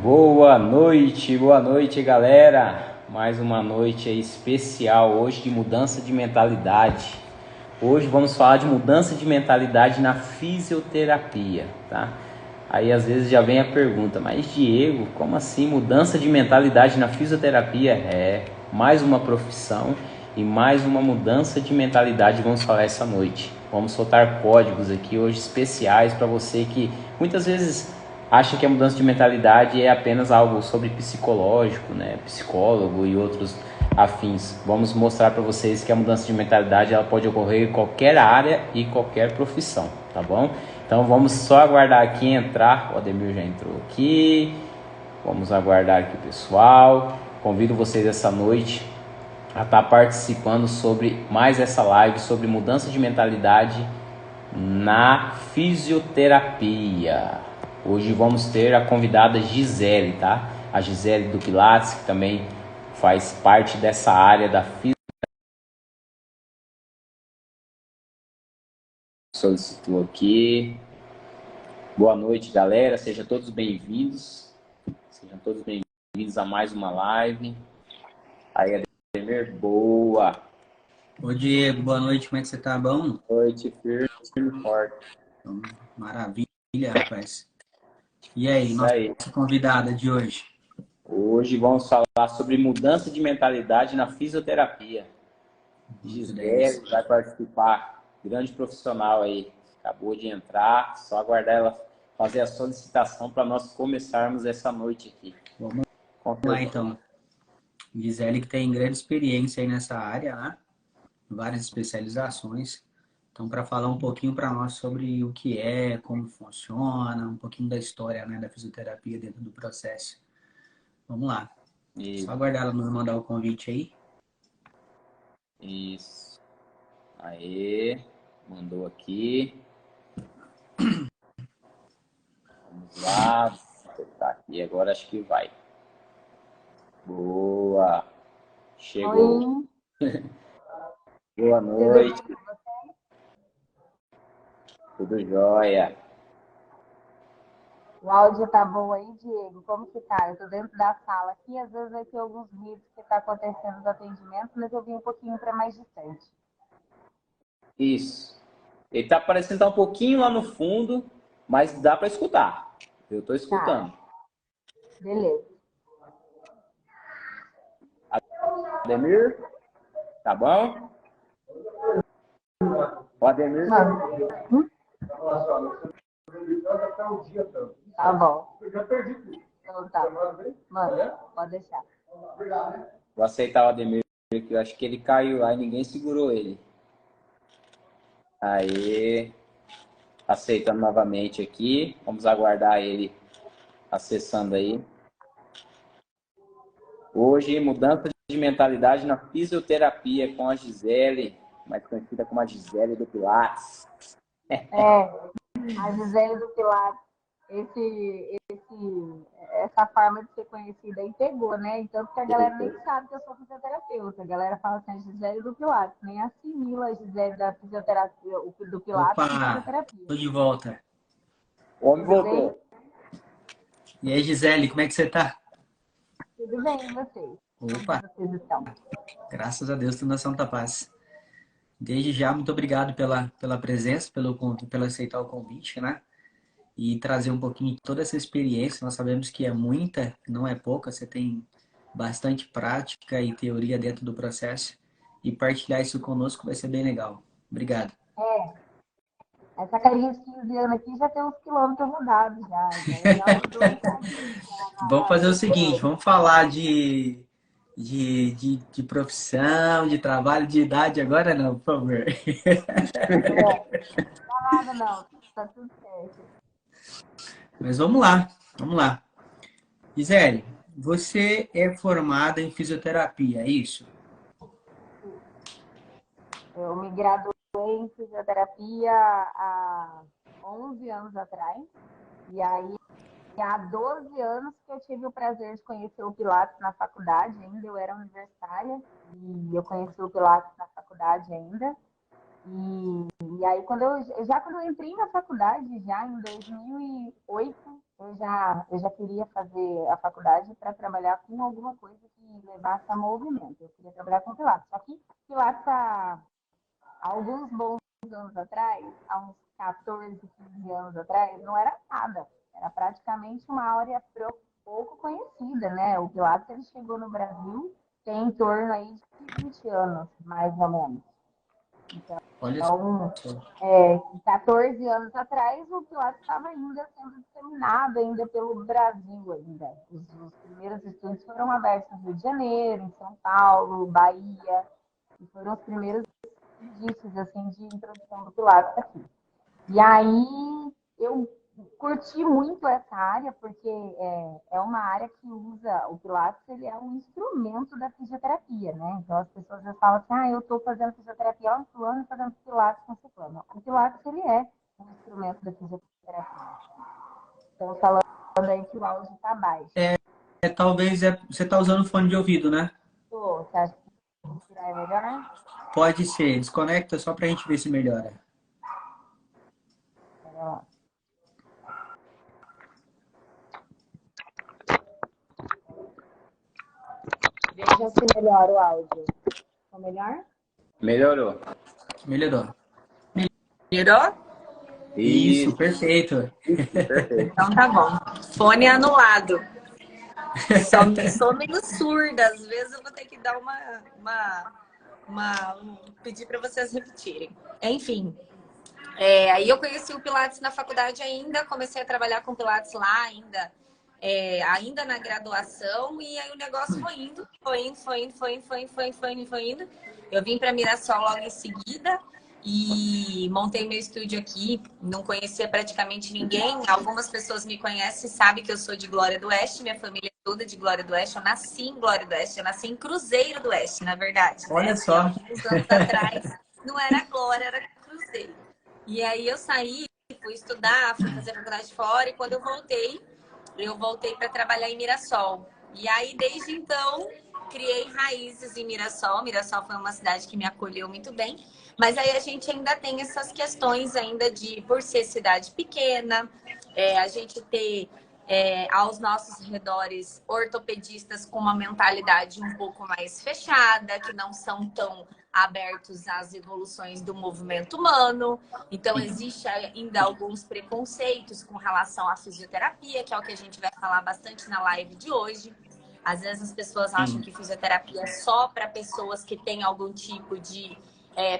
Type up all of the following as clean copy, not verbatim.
Boa noite, galera. Mais uma noite aí especial hoje de mudança de mentalidade. Hoje vamos falar de mudança de mentalidade na fisioterapia, tá? Aí às vezes já vem a pergunta, mas Diego, como assim mudança de mentalidade na fisioterapia? É mais uma profissão e mais uma mudança de mentalidade vamos falar essa noite. Vamos soltar códigos aqui hoje especiais para você que muitas vezes acha que a mudança de mentalidade é apenas algo sobre psicológico, né? Psicólogo e outros afins. Vamos mostrar para vocês que a mudança de mentalidade ela pode ocorrer em qualquer área e qualquer profissão, tá bom? Então vamos só aguardar aqui entrar. O Ademir já entrou aqui. Vamos aguardar aqui o pessoal. Convido vocês essa noite a estar participando sobre mais essa live sobre mudança de mentalidade na fisioterapia. Hoje vamos ter a convidada Gisele, tá? A Gisele do Pilates, que também faz parte dessa área da fisioterapia. Solicitou aqui. Boa noite, galera. Sejam todos bem-vindos. Sejam todos bem-vindos a mais uma live. Aí, Ademir, boa. Ô Diego, boa noite, como é que você tá? Bom? Boa noite, firme e forte. Então, maravilha, rapaz. E aí, Isso nossa aí. convidada de hoje? Hoje vamos falar sobre mudança de mentalidade na fisioterapia. Muito Gisele 10. vai participar, grande profissional aí. Acabou de entrar, só aguardar ela fazer a solicitação para nós começarmos essa noite aqui. Vamos Com lá certeza. então. Gisele que tem grande experiência aí nessa área, né? Várias especializações. Então, para falar um pouquinho para nós sobre o que é, como funciona, um pouquinho da história, né, da fisioterapia dentro do processo. Vamos lá. E, Só aguardar ela nos mandar o convite aí. isso. Aê, mandou aqui. Vamos lá. Tá aqui agora, acho que vai. Boa. Chegou. Oi, Boa tudo noite. bem? Tudo jóia. O áudio tá bom aí, Diego? Como que tá? Eu tô dentro da sala aqui, às vezes vai ter alguns ruídos que tá acontecendo nos atendimentos, mas eu vim um pouquinho para mais distante. Isso. Ele tá parecendo estar um pouquinho lá no fundo, mas dá para escutar. Eu tô Tá, escutando. beleza. Ademir, tá bom? O Ademir. Mano, tá bom. Então tá. Mano, pode deixar. Vou aceitar o Ademir, que eu acho que ele caiu lá e ninguém segurou ele. Aí, aceitando novamente aqui. Vamos aguardar ele acessando aí. Hoje, mudança de mentalidade na fisioterapia com a Gisele, mais conhecida como a Gisele do Pilates. É, a Gisele do Pilates, essa forma de ser conhecida aí pegou, né? Então, porque a galera nem sabe que eu sou fisioterapeuta. A galera fala assim, a Gisele do Pilates, nem assimila a Gisele da fisioterapia, do Pilates com Opa, fisioterapia. tô de volta. O homem Tudo bem? voltou. E aí, Gisele, como é que você tá? Tudo bem, e vocês? Como Opa, vocês estão? graças a Deus, tudo na Santa Paz. Desde já, muito obrigado pela presença, pelo aceitar o convite, né? E trazer um pouquinho de toda essa experiência. Nós sabemos que é muita, não é pouca, você tem bastante prática e teoria dentro do processo. E partilhar isso conosco vai ser bem legal. Obrigado. É, essa carinha de 15 anos aqui já tem uns quilômetros rodados já ajudou um pouco Vamos na fazer o seguinte, experiência. vamos falar de profissão, de trabalho, de idade agora não, por favor. Não dá nada não, tá tudo certo. Mas vamos lá, vamos lá. Gisele, você é formada em fisioterapia, é isso? Eu me graduei em fisioterapia há 11 anos atrás. E aí, há 12 anos que eu tive o prazer de conhecer o Pilates na faculdade ainda. Eu era universitária e eu conheci o Pilates na faculdade ainda. E aí, quando eu entrei na faculdade, já em 2008, eu já queria fazer a faculdade para trabalhar com alguma coisa que levasse a movimento. Eu queria trabalhar com Pilates. Só que Pilates, há alguns bons anos atrás, há uns 14, 15 anos atrás, não era nada. Era praticamente uma área pouco conhecida, né? O Pilates ele chegou no Brasil tem em torno aí de 20 anos, mais ou menos. Olha Então, só. 14 anos atrás, o Pilates estava ainda sendo disseminado ainda pelo Brasil ainda. Os primeiros estudos foram abertos no Rio de Janeiro, em São Paulo, Bahia, e foram os primeiros indícios assim, de introdução do Pilates aqui. E aí eu curti muito essa área, porque é uma área que usa o Pilates, ele é um instrumento da fisioterapia, né? Então as pessoas já falam assim, eu estou fazendo fisioterapia, ó, fulano fazendo Pilates com ciclano. O Pilates, ele é um instrumento da fisioterapia. Então falando aí que o áudio está baixo. Talvez você tá usando fone de ouvido, né? Você acha que é melhor? Pode ser. Desconecta só pra gente ver se melhora. Pera lá. Veja se melhora o áudio. Ficou melhor? Melhorou. Melhorou. Melhorou? Isso, perfeito. Perfeito. Então tá bom. Fone anulado. Sou meio surda, às vezes eu vou ter que dar pedir para vocês repetirem. Enfim, aí eu conheci o Pilates na faculdade ainda, comecei a trabalhar com Pilates lá ainda na graduação, e aí o negócio foi indo. Eu vim para Mirassol logo em seguida e montei meu estúdio aqui. Não conhecia praticamente ninguém. Algumas pessoas me conhecem, sabem que eu sou de Glória do Oeste, minha família é toda de Glória do Oeste. Eu nasci em Glória do Oeste, eu nasci em Cruzeiro do Oeste, na verdade. Olha só. Uns anos atrás, não era Glória, era Cruzeiro. E aí eu saí, fui estudar, fui fazer faculdade fora, e quando eu voltei para trabalhar em Mirassol. E aí, desde então, criei raízes em Mirassol. Mirassol foi uma cidade que me acolheu muito bem. Mas aí a gente ainda tem essas questões ainda por ser cidade pequena, a gente ter aos nossos redores ortopedistas com uma mentalidade um pouco mais fechada, que não são tão abertos às evoluções do movimento humano. Então, existe ainda alguns preconceitos com relação à fisioterapia, que é o que a gente vai falar bastante na live de hoje. Às vezes as pessoas acham que fisioterapia é só para pessoas que têm algum tipo de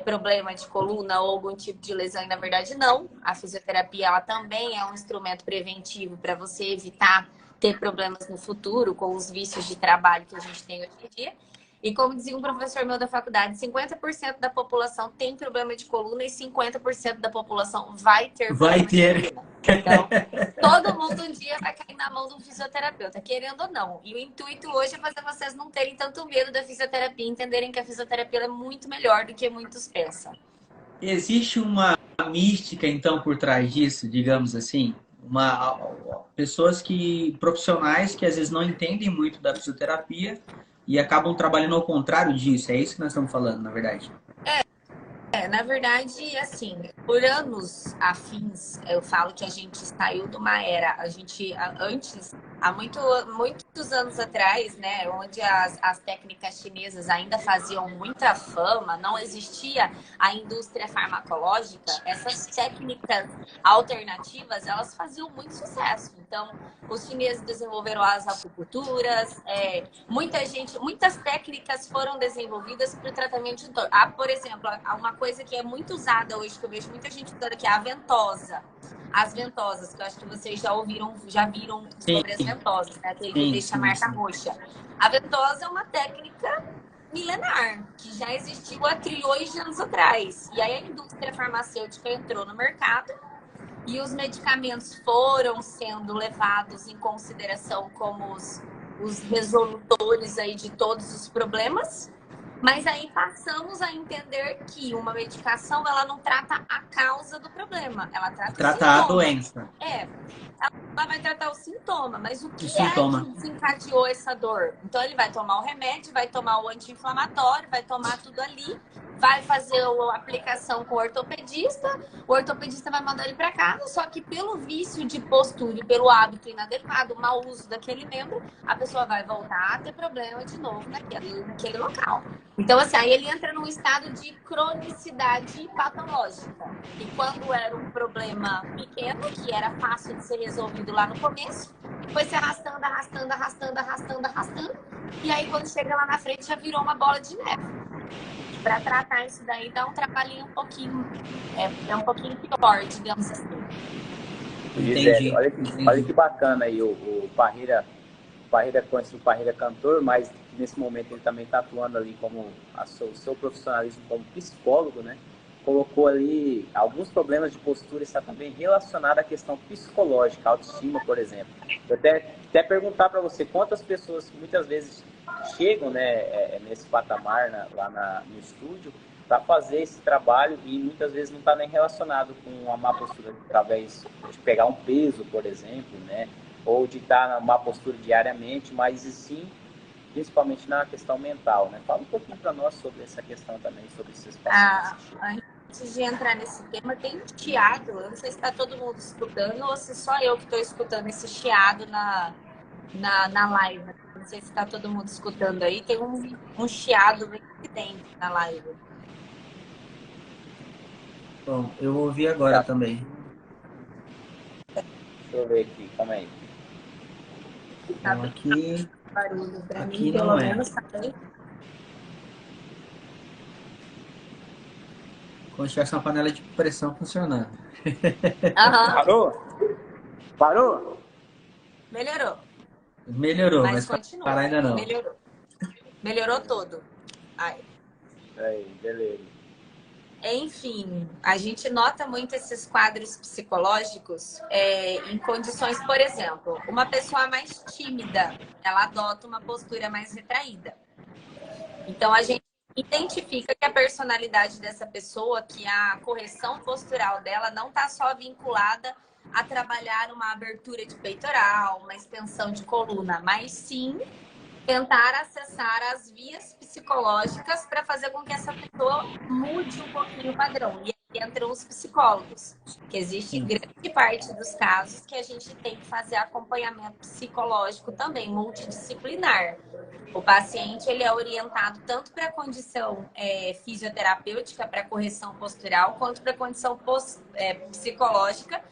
problema de coluna ou algum tipo de lesão, e na verdade não. A fisioterapia ela também é um instrumento preventivo para você evitar ter problemas no futuro com os vícios de trabalho que a gente tem hoje em dia. E como dizia um professor meu da faculdade, 50% da população tem problema de coluna e 50% da população vai ter problema de coluna. Então, todo mundo um dia vai cair na mão de um fisioterapeuta, querendo ou não. E o intuito hoje é fazer vocês não terem tanto medo da fisioterapia, entenderem que a fisioterapia é muito melhor do que muitos pensam. Existe uma mística, então, por trás disso, digamos assim? Profissionais que às vezes não entendem muito da fisioterapia e acabam trabalhando ao contrário disso. É isso que nós estamos falando, na verdade. Na verdade, assim, por anos afins, eu falo que a gente saiu de uma era, há muitos anos atrás, né, onde as técnicas chinesas ainda faziam muita fama, não existia a indústria farmacológica, essas técnicas alternativas, elas faziam muito sucesso. Então, os chineses desenvolveram as acupunturas, muitas técnicas foram desenvolvidas para o tratamento de dor. Por exemplo, uma coisa que é muito usada hoje, que eu vejo muita gente usando, que é a ventosa. As ventosas, que eu acho que vocês já viram sobre as ventosas, né? Aquele que deixa a marca roxa. A ventosa é uma técnica milenar, que já existiu há trilhões de anos atrás. E aí a indústria farmacêutica entrou no mercado e os medicamentos foram sendo levados em consideração como os resolutores aí de todos os problemas. Mas aí passamos a entender que uma medicação, ela não trata a causa do problema, ela trata a doença. Ela vai tratar o sintoma, mas o que que desencadeou essa dor? Então ele vai tomar o remédio, vai tomar o anti-inflamatório, vai tomar tudo ali, vai fazer a aplicação com o ortopedista vai mandar ele para casa, só que pelo vício de postura e pelo hábito inadequado, mau uso daquele membro, a pessoa vai voltar a ter problema de novo naquele local. Então, assim, aí ele entra num estado de cronicidade patológica. E quando era um problema pequeno, que era fácil de ser resolvido lá no começo, foi se arrastando, arrastando, arrastando, arrastando, arrastando. E aí, quando chega lá na frente, já virou uma bola de neve. Para tratar isso daí, dá um trabalhinho um pouquinho... É um pouquinho pior, digamos assim. Gisele, olha que bacana aí o Parreira conhece o Parreira cantor, mas nesse momento ele também está atuando ali como o seu profissionalismo como psicólogo, né? Colocou ali alguns problemas de postura, está também relacionado à questão psicológica, autoestima, por exemplo. Eu até perguntar para você quantas pessoas muitas vezes chegam, né, nesse patamar no estúdio para fazer esse trabalho e muitas vezes não está nem relacionado com a má postura através de pegar um peso, por exemplo, né? Ou de estar na má postura diariamente, mas sim, principalmente na questão mental, né? Fala um pouquinho para nós sobre essa questão também, sobre esses pacientes. Antes de entrar nesse tema, tem um chiado, eu não sei se está todo mundo escutando ou se só eu que estou escutando esse chiado na live. Não sei se está todo mundo escutando aí, tem um chiado bem evidente na live. Bom, eu ouvi agora também. Deixa eu ver aqui, calma aí. Então, aqui Barulho pra aqui mim, não pelo é. menos tá bem. Como se tivesse uma panela de pressão funcionando. Aham, Parou? melhorou, Melhorou, mas mas continua. parar ainda não. Melhorou todo. Ai. Aí, beleza. Enfim, a gente nota muito esses quadros psicológicos em condições, por exemplo, uma pessoa mais tímida, ela adota uma postura mais retraída. Então, a gente identifica que a personalidade dessa pessoa, que a correção postural dela não está só vinculada a trabalhar uma abertura de peitoral, uma extensão de coluna, mas sim tentar acessar as vias psicológicas para fazer com que essa pessoa mude um pouquinho o padrão. E aí entram os psicólogos, que existe grande parte dos casos que a gente tem que fazer acompanhamento psicológico também, multidisciplinar. O paciente ele é orientado tanto para a condição fisioterapêutica, para correção postural, quanto para a condição psicológica,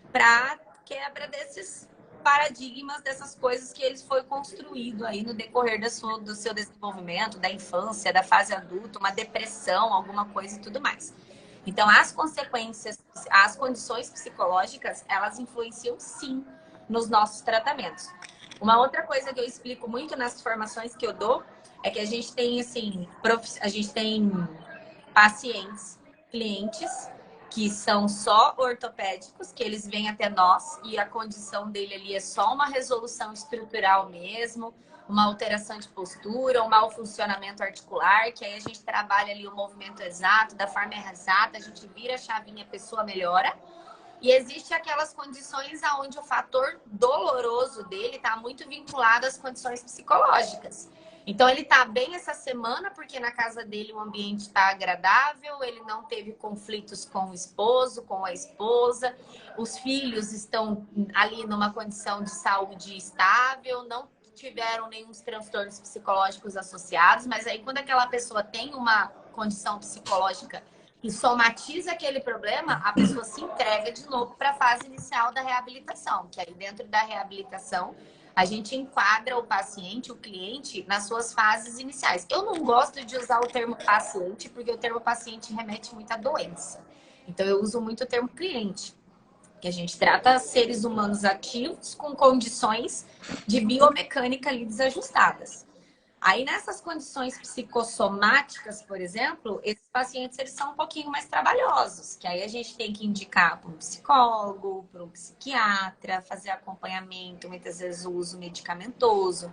para quebra desses paradigmas, dessas coisas que ele foi construído aí no decorrer do seu desenvolvimento, da infância, da fase adulta, uma depressão, alguma coisa e tudo mais. Então, as consequências, as condições psicológicas, elas influenciam sim nos nossos tratamentos. Uma outra coisa que eu explico muito nas formações que eu dou é que a gente tem, assim, a gente tem pacientes, clientes que são só ortopédicos, que eles vêm até nós e a condição dele ali é só uma resolução estrutural mesmo, uma alteração de postura, um mau funcionamento articular, que aí a gente trabalha ali o movimento exato, da forma exata, a gente vira a chavinha, a pessoa melhora. E existe aquelas condições onde o fator doloroso dele está muito vinculado às condições psicológicas. Então, ele está bem essa semana porque na casa dele o ambiente está agradável, ele não teve conflitos com o esposo, com a esposa, os filhos estão ali numa condição de saúde estável, não tiveram nenhum transtornos psicológicos associados, mas aí quando aquela pessoa tem uma condição psicológica e somatiza aquele problema, a pessoa se entrega de novo para a fase inicial da reabilitação, que aí dentro da reabilitação a gente enquadra o paciente, o cliente, nas suas fases iniciais. Eu não gosto de usar o termo paciente, porque o termo paciente remete muito à doença. Então, eu uso muito o termo cliente, que a gente trata seres humanos ativos com condições de biomecânica ali desajustadas. Aí, nessas condições psicossomáticas, por exemplo, esses pacientes eles são um pouquinho mais trabalhosos, que aí a gente tem que indicar para um psicólogo, para um psiquiatra, fazer acompanhamento, muitas vezes o uso medicamentoso.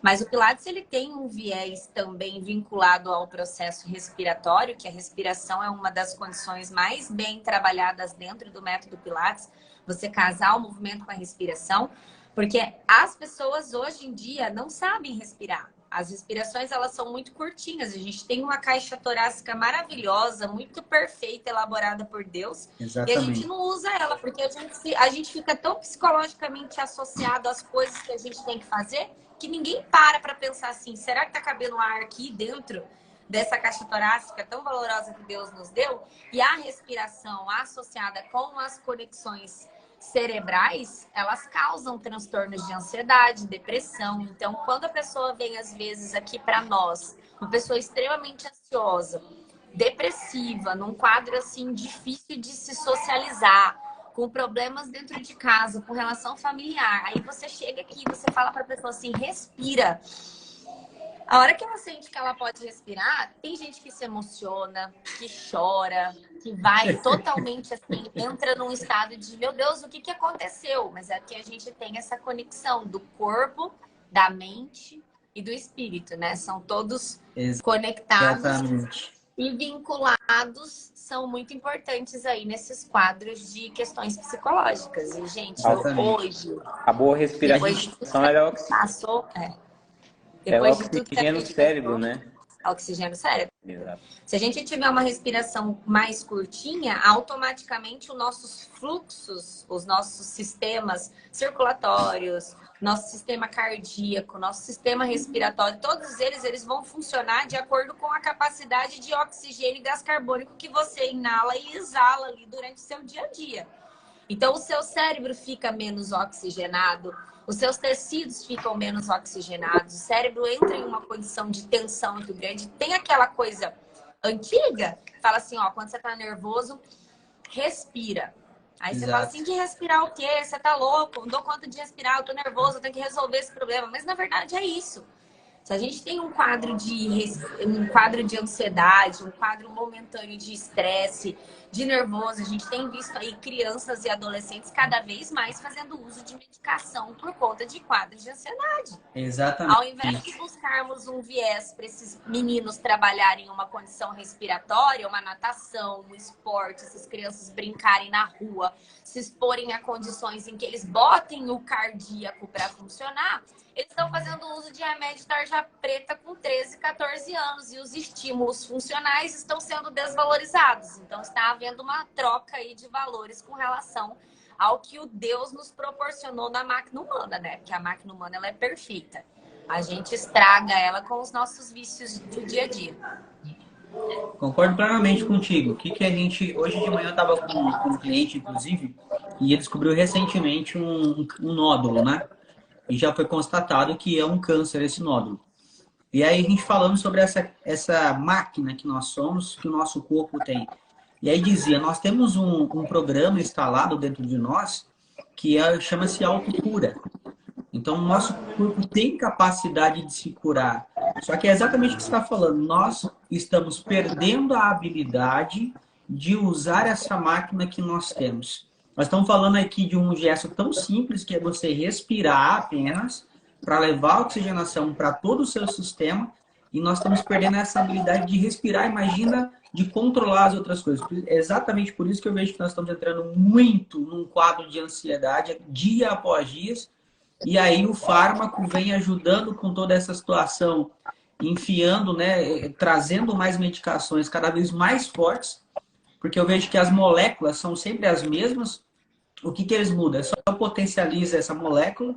Mas o Pilates ele tem um viés também vinculado ao processo respiratório, que a respiração é uma das condições mais bem trabalhadas dentro do método Pilates, você casar o movimento com a respiração, porque as pessoas hoje em dia não sabem respirar. As respirações, elas são muito curtinhas. A gente tem uma caixa torácica maravilhosa, muito perfeita, elaborada por Deus. E a gente Exatamente. não usa ela, porque a gente fica tão psicologicamente associado às coisas que a gente tem que fazer, que ninguém para pensar assim, será que tá cabendo ar aqui dentro dessa caixa torácica tão valorosa que Deus nos deu? E a respiração associada com as conexões cerebrais, elas causam transtornos de ansiedade, depressão. Então, quando a pessoa vem, às vezes, aqui para nós, uma pessoa extremamente ansiosa, depressiva, num quadro, assim, difícil de se socializar, com problemas dentro de casa, com relação familiar, aí você chega aqui, você fala para a pessoa assim, respira. A hora que ela sente que ela pode respirar, tem gente que se emociona, que chora, que vai totalmente assim, entra num estado de, meu Deus, o que que aconteceu? Mas é que a gente tem essa conexão do corpo, da mente e do espírito, né? São todos conectados Exatamente. e vinculados, são muito importantes aí nesses quadros de questões psicológicas. E, gente, hoje, A boa respiração, depois de tudo que ela passou, ela depois de tudo que a oxigena o gente cérebro, passou, né? oxigênio cérebro. Exato. Se a gente tiver uma respiração mais curtinha, automaticamente os nossos fluxos, os nossos sistemas circulatórios, nosso sistema cardíaco, nosso sistema respiratório, todos eles vão funcionar de acordo com a capacidade de oxigênio e gás carbônico que você inala e exala ali durante o seu dia a dia. Então, o seu cérebro fica menos oxigenado, os seus tecidos ficam menos oxigenados, o cérebro entra em uma condição de tensão muito grande. Tem aquela coisa antiga, fala assim, ó, quando você tá nervoso, respira. Aí você fala assim, que respirar o quê? Você tá louco, não dou conta de respirar, eu tô nervoso, eu tenho que resolver esse problema. Mas, na verdade, é isso. Se a gente tem um quadro de ansiedade, um quadro momentâneo de estresse, de nervoso, a gente tem visto aí crianças e adolescentes cada vez mais fazendo uso de medicação por conta de quadros de ansiedade. Exatamente. Ao invés de buscarmos um viés para esses meninos trabalharem uma condição respiratória, uma natação, um esporte, essas crianças brincarem na rua, se exporem a condições em que eles botem o cardíaco para funcionar, eles estão fazendo uso de remédio de tarja preta com 13, 14 anos e os estímulos funcionais estão sendo desvalorizados. Então, está havendo uma troca aí de valores com relação ao que o Deus nos proporcionou na máquina humana, né? Porque a máquina humana, ela é perfeita. A gente estraga ela com os nossos vícios do dia a dia. Concordo plenamente contigo. O que a gente... Hoje de manhã eu estava com um cliente, inclusive, e ele descobriu recentemente um nódulo, né? E já foi constatado que é um câncer esse nódulo. E aí a gente falando sobre essa máquina que nós somos, que o nosso corpo tem. E aí dizia, nós temos um programa instalado dentro de nós que chama-se autocura. Então, o nosso corpo tem capacidade de se curar. Só que é exatamente o que você está falando. Nós estamos perdendo a habilidade de usar essa máquina que nós temos. Nós estamos falando aqui de um gesto tão simples, que é você respirar apenas para levar a oxigenação para todo o seu sistema. E nós estamos perdendo essa habilidade de respirar, imagina, de controlar as outras coisas. É exatamente por isso que eu vejo que nós estamos entrando muito num quadro de ansiedade, dia após dia. E aí o fármaco vem ajudando com toda essa situação, enfiando, né, trazendo mais medicações cada vez mais fortes, porque eu vejo que as moléculas são sempre as mesmas. O que eles mudam? É só potencializa essa molécula.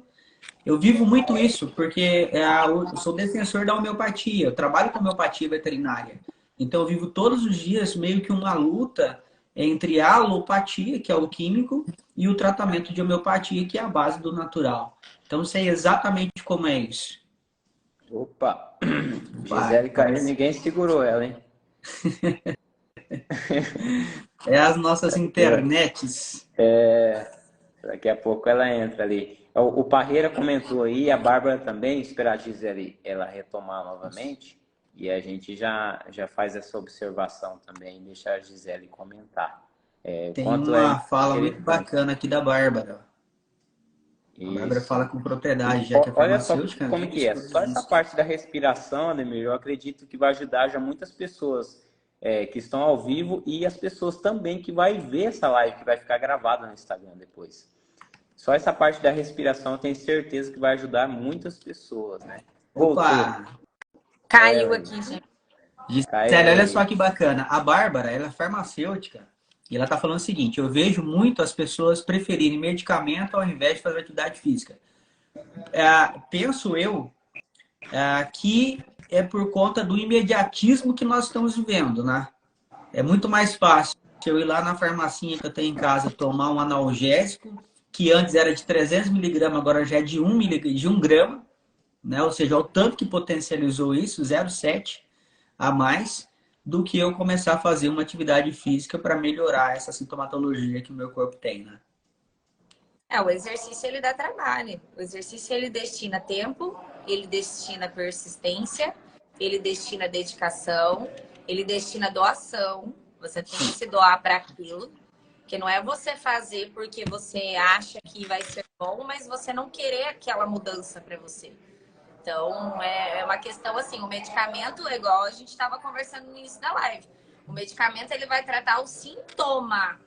Eu vivo muito isso, porque eu sou defensor da homeopatia, eu trabalho com homeopatia veterinária. Então eu vivo todos os dias meio que uma luta entre a alopatia, que é o químico, e o tratamento de homeopatia, que é a base do natural. Então sei exatamente como é isso. Opa! Gisele caiu, ninguém segurou ela, hein? É as nossas internets. Daqui a pouco ela entra ali. O Parreira comentou aí, a Bárbara também, esperar a Gisele ela retomar novamente. E a gente já faz essa observação também, deixa a Gisele comentar. Tem uma fala muito bacana aqui da Bárbara. A Bárbara fala com propriedade, já que é farmacêutica. Olha só como que é. Só essa parte da respiração, Ademir, eu acredito que vai ajudar já muitas pessoas que estão ao vivo e as pessoas também que vai ver essa live, que vai ficar gravada no Instagram depois. Só essa parte da respiração eu tenho certeza que vai ajudar muitas pessoas, né? Opa! Caiu aqui, gente. Gisele, olha só que bacana. A Bárbara, ela é farmacêutica e ela tá falando o seguinte: eu vejo muito as pessoas preferirem medicamento ao invés de fazer atividade física. Penso eu que é por conta do imediatismo que nós estamos vivendo, né? É muito mais fácil eu ir lá na farmacinha que eu tenho em casa tomar um analgésico, que antes era de 300 miligramas, agora já é de 1 grama, né? Ou seja, o tanto que potencializou isso, 0,7 a mais, do que eu começar a fazer uma atividade física para melhorar essa sintomatologia que o meu corpo tem, né? O exercício ele dá trabalho. O exercício ele destina tempo, ele destina persistência, ele destina dedicação, ele destina doação. Você tem que se doar para aquilo, que não é você fazer porque você acha que vai ser bom, mas você não querer aquela mudança para você. Então, é uma questão assim, o medicamento, igual a gente estava conversando no início da live, o medicamento ele vai tratar o sintoma,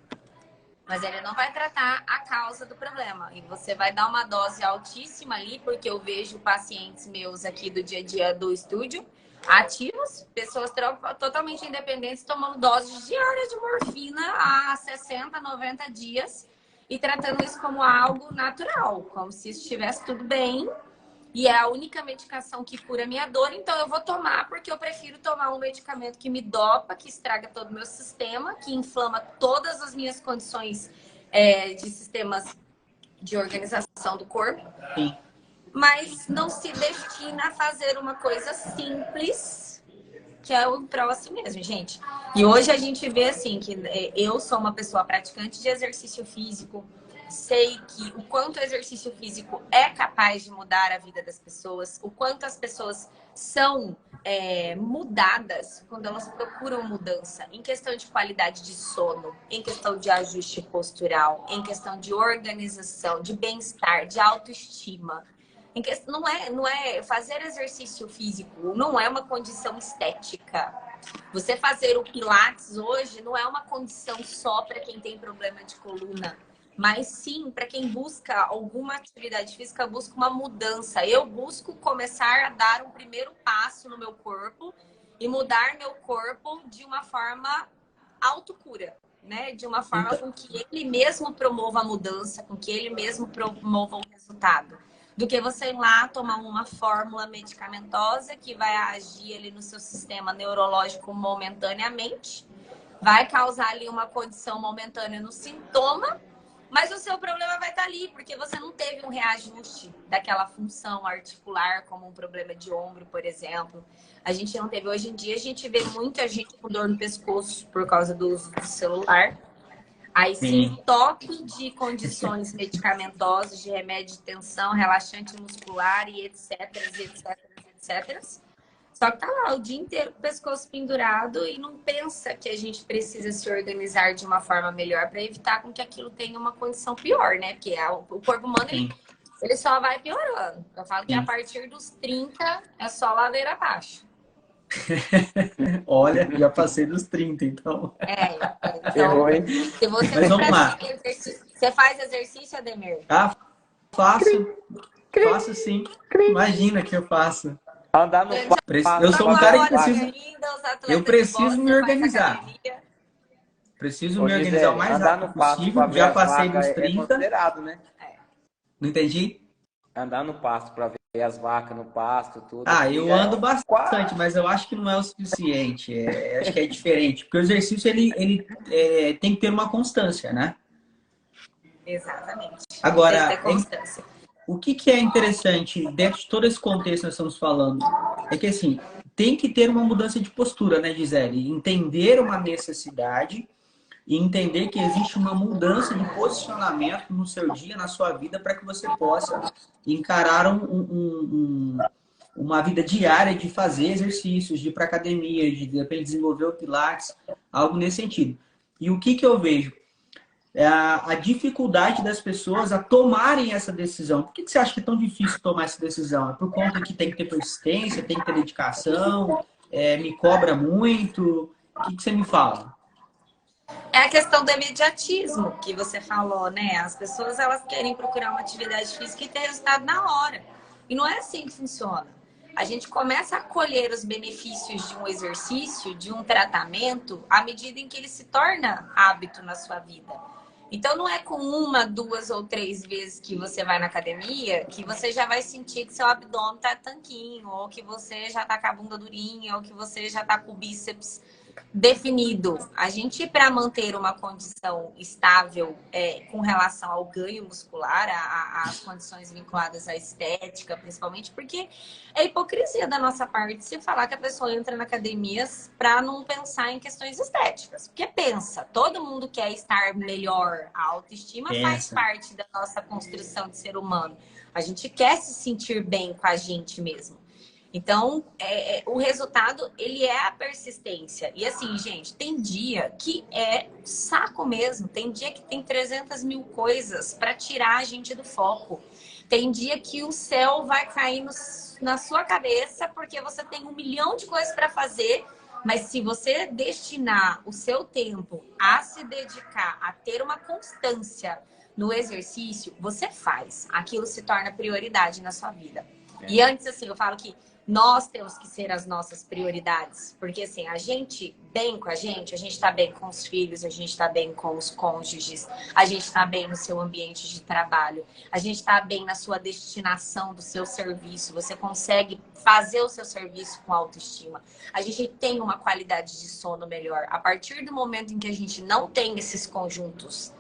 mas ele não vai tratar a causa do problema. E você vai dar uma dose altíssima ali, porque eu vejo pacientes meus aqui do dia a dia do estúdio, ativos, pessoas totalmente independentes, tomando doses diárias de morfina há 60, 90 dias e tratando isso como algo natural, como se estivesse tudo bem. E é a única medicação que cura a minha dor, então eu vou tomar porque eu prefiro tomar um medicamento que me dopa, que estraga todo o meu sistema, que inflama todas as minhas condições de sistemas de organização do corpo. Sim. Mas não se destina a fazer uma coisa simples, que é o próximo mesmo, gente. E hoje a gente vê assim, que eu sou uma pessoa praticante de exercício físico, sei que o quanto o exercício físico é capaz de mudar a vida das pessoas, o quanto as pessoas são mudadas quando elas procuram mudança em questão de qualidade de sono, em questão de ajuste postural, em questão de organização, de bem-estar, de autoestima. Não é fazer exercício físico, não é uma condição estética. Você fazer o Pilates hoje não é uma condição só para quem tem problema de coluna, mas sim para quem busca alguma atividade física, busca uma mudança. Eu busco começar a dar um primeiro passo no meu corpo e mudar meu corpo de uma forma autocura, né? De uma forma com que ele mesmo promova a mudança, com que ele mesmo promova o resultado. Do que você ir lá tomar uma fórmula medicamentosa que vai agir ali no seu sistema neurológico momentaneamente, vai causar ali uma condição momentânea no sintoma, mas o seu problema vai estar ali, porque você não teve um reajuste daquela função articular, como um problema de ombro, por exemplo. A gente não teve. Hoje em dia, a gente vê muita gente com dor no pescoço por causa do uso do celular. Aí sim, top de condições medicamentosas, de remédio de tensão, relaxante muscular e etc, etc, etc. Só que tá lá o dia inteiro com o pescoço pendurado e não pensa que a gente precisa se organizar de uma forma melhor para evitar com que aquilo tenha uma condição pior, né? Porque o corpo humano, ele só vai piorando. Eu falo que a partir dos 30 é só ladeira abaixo. Olha, já passei dos 30, então. Então, se você Mas vamos lá. Você faz exercício, Ademir? Faço sim. Imagina que eu faço. Andar no pasto. Eu sou um cara que precisa. Eu preciso me organizar. Preciso me organizar o mais rápido possível. Já passei dos 30. É considerado, né? Não entendi? Andar no pasto para ver as vacas no pasto, tudo. Eu ando bastante, mas eu acho que não é o suficiente. Acho que é diferente. Porque o exercício, ele tem que ter uma constância, né? Exatamente. Agora, tem que ter constância. O que é interessante dentro de todo esse contexto que nós estamos falando é que, assim, tem que ter uma mudança de postura, né, Gisele? Entender uma necessidade e entender que existe uma mudança de posicionamento no seu dia, na sua vida, para que você possa encarar uma vida diária de fazer exercícios, de ir para academia, de repente desenvolver o Pilates, algo nesse sentido. E o que eu vejo? A dificuldade das pessoas a tomarem essa decisão. Por que você acha que é tão difícil tomar essa decisão? É por conta que tem que ter persistência, tem que ter dedicação, me cobra muito? O que você me fala? É a questão do imediatismo que você falou, né? As pessoas, elas querem procurar uma atividade física e ter resultado na hora. E não é assim que funciona. a gente começa a colher os benefícios de um exercício, de um tratamento, à medida em que ele se torna hábito na sua vida. Então, não é com uma, duas ou três vezes que você vai na academia que você já vai sentir que seu abdômen tá tanquinho, ou que você já tá com a bunda durinha, ou que você já tá com o bíceps definido. A gente, para manter uma condição estável com relação ao ganho muscular, às condições vinculadas à estética, principalmente, porque é hipocrisia da nossa parte se falar que a pessoa entra na academia para não pensar em questões estéticas. Porque pensa, todo mundo quer estar melhor. A autoestima faz parte da nossa construção de ser humano. A gente quer se sentir bem com a gente mesmo. Então, o resultado, ele é a persistência. E assim, gente, tem dia que é saco mesmo. Tem dia que tem 300 mil coisas para tirar a gente do foco. Tem dia que o céu vai cair na sua cabeça porque você tem 1 milhão de coisas para fazer. Mas se você destinar o seu tempo a se dedicar, a ter uma constância no exercício, você faz. Aquilo se torna prioridade na sua vida. E antes, assim, eu falo que nós temos que ser as nossas prioridades. Porque, assim, a gente bem com a gente tá bem com os filhos, a gente tá bem com os cônjuges, a gente tá bem no seu ambiente de trabalho, a gente tá bem na sua destinação do seu serviço, você consegue fazer o seu serviço com autoestima. A gente tem uma qualidade de sono melhor. A partir do momento em que a gente não tem esses conjuntos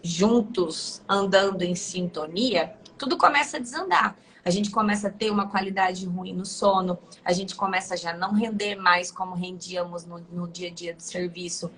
juntos, andando em sintonia, tudo começa a desandar. A gente começa a ter uma qualidade ruim no sono, a gente começa a já não render mais como rendíamos no dia a dia do serviço.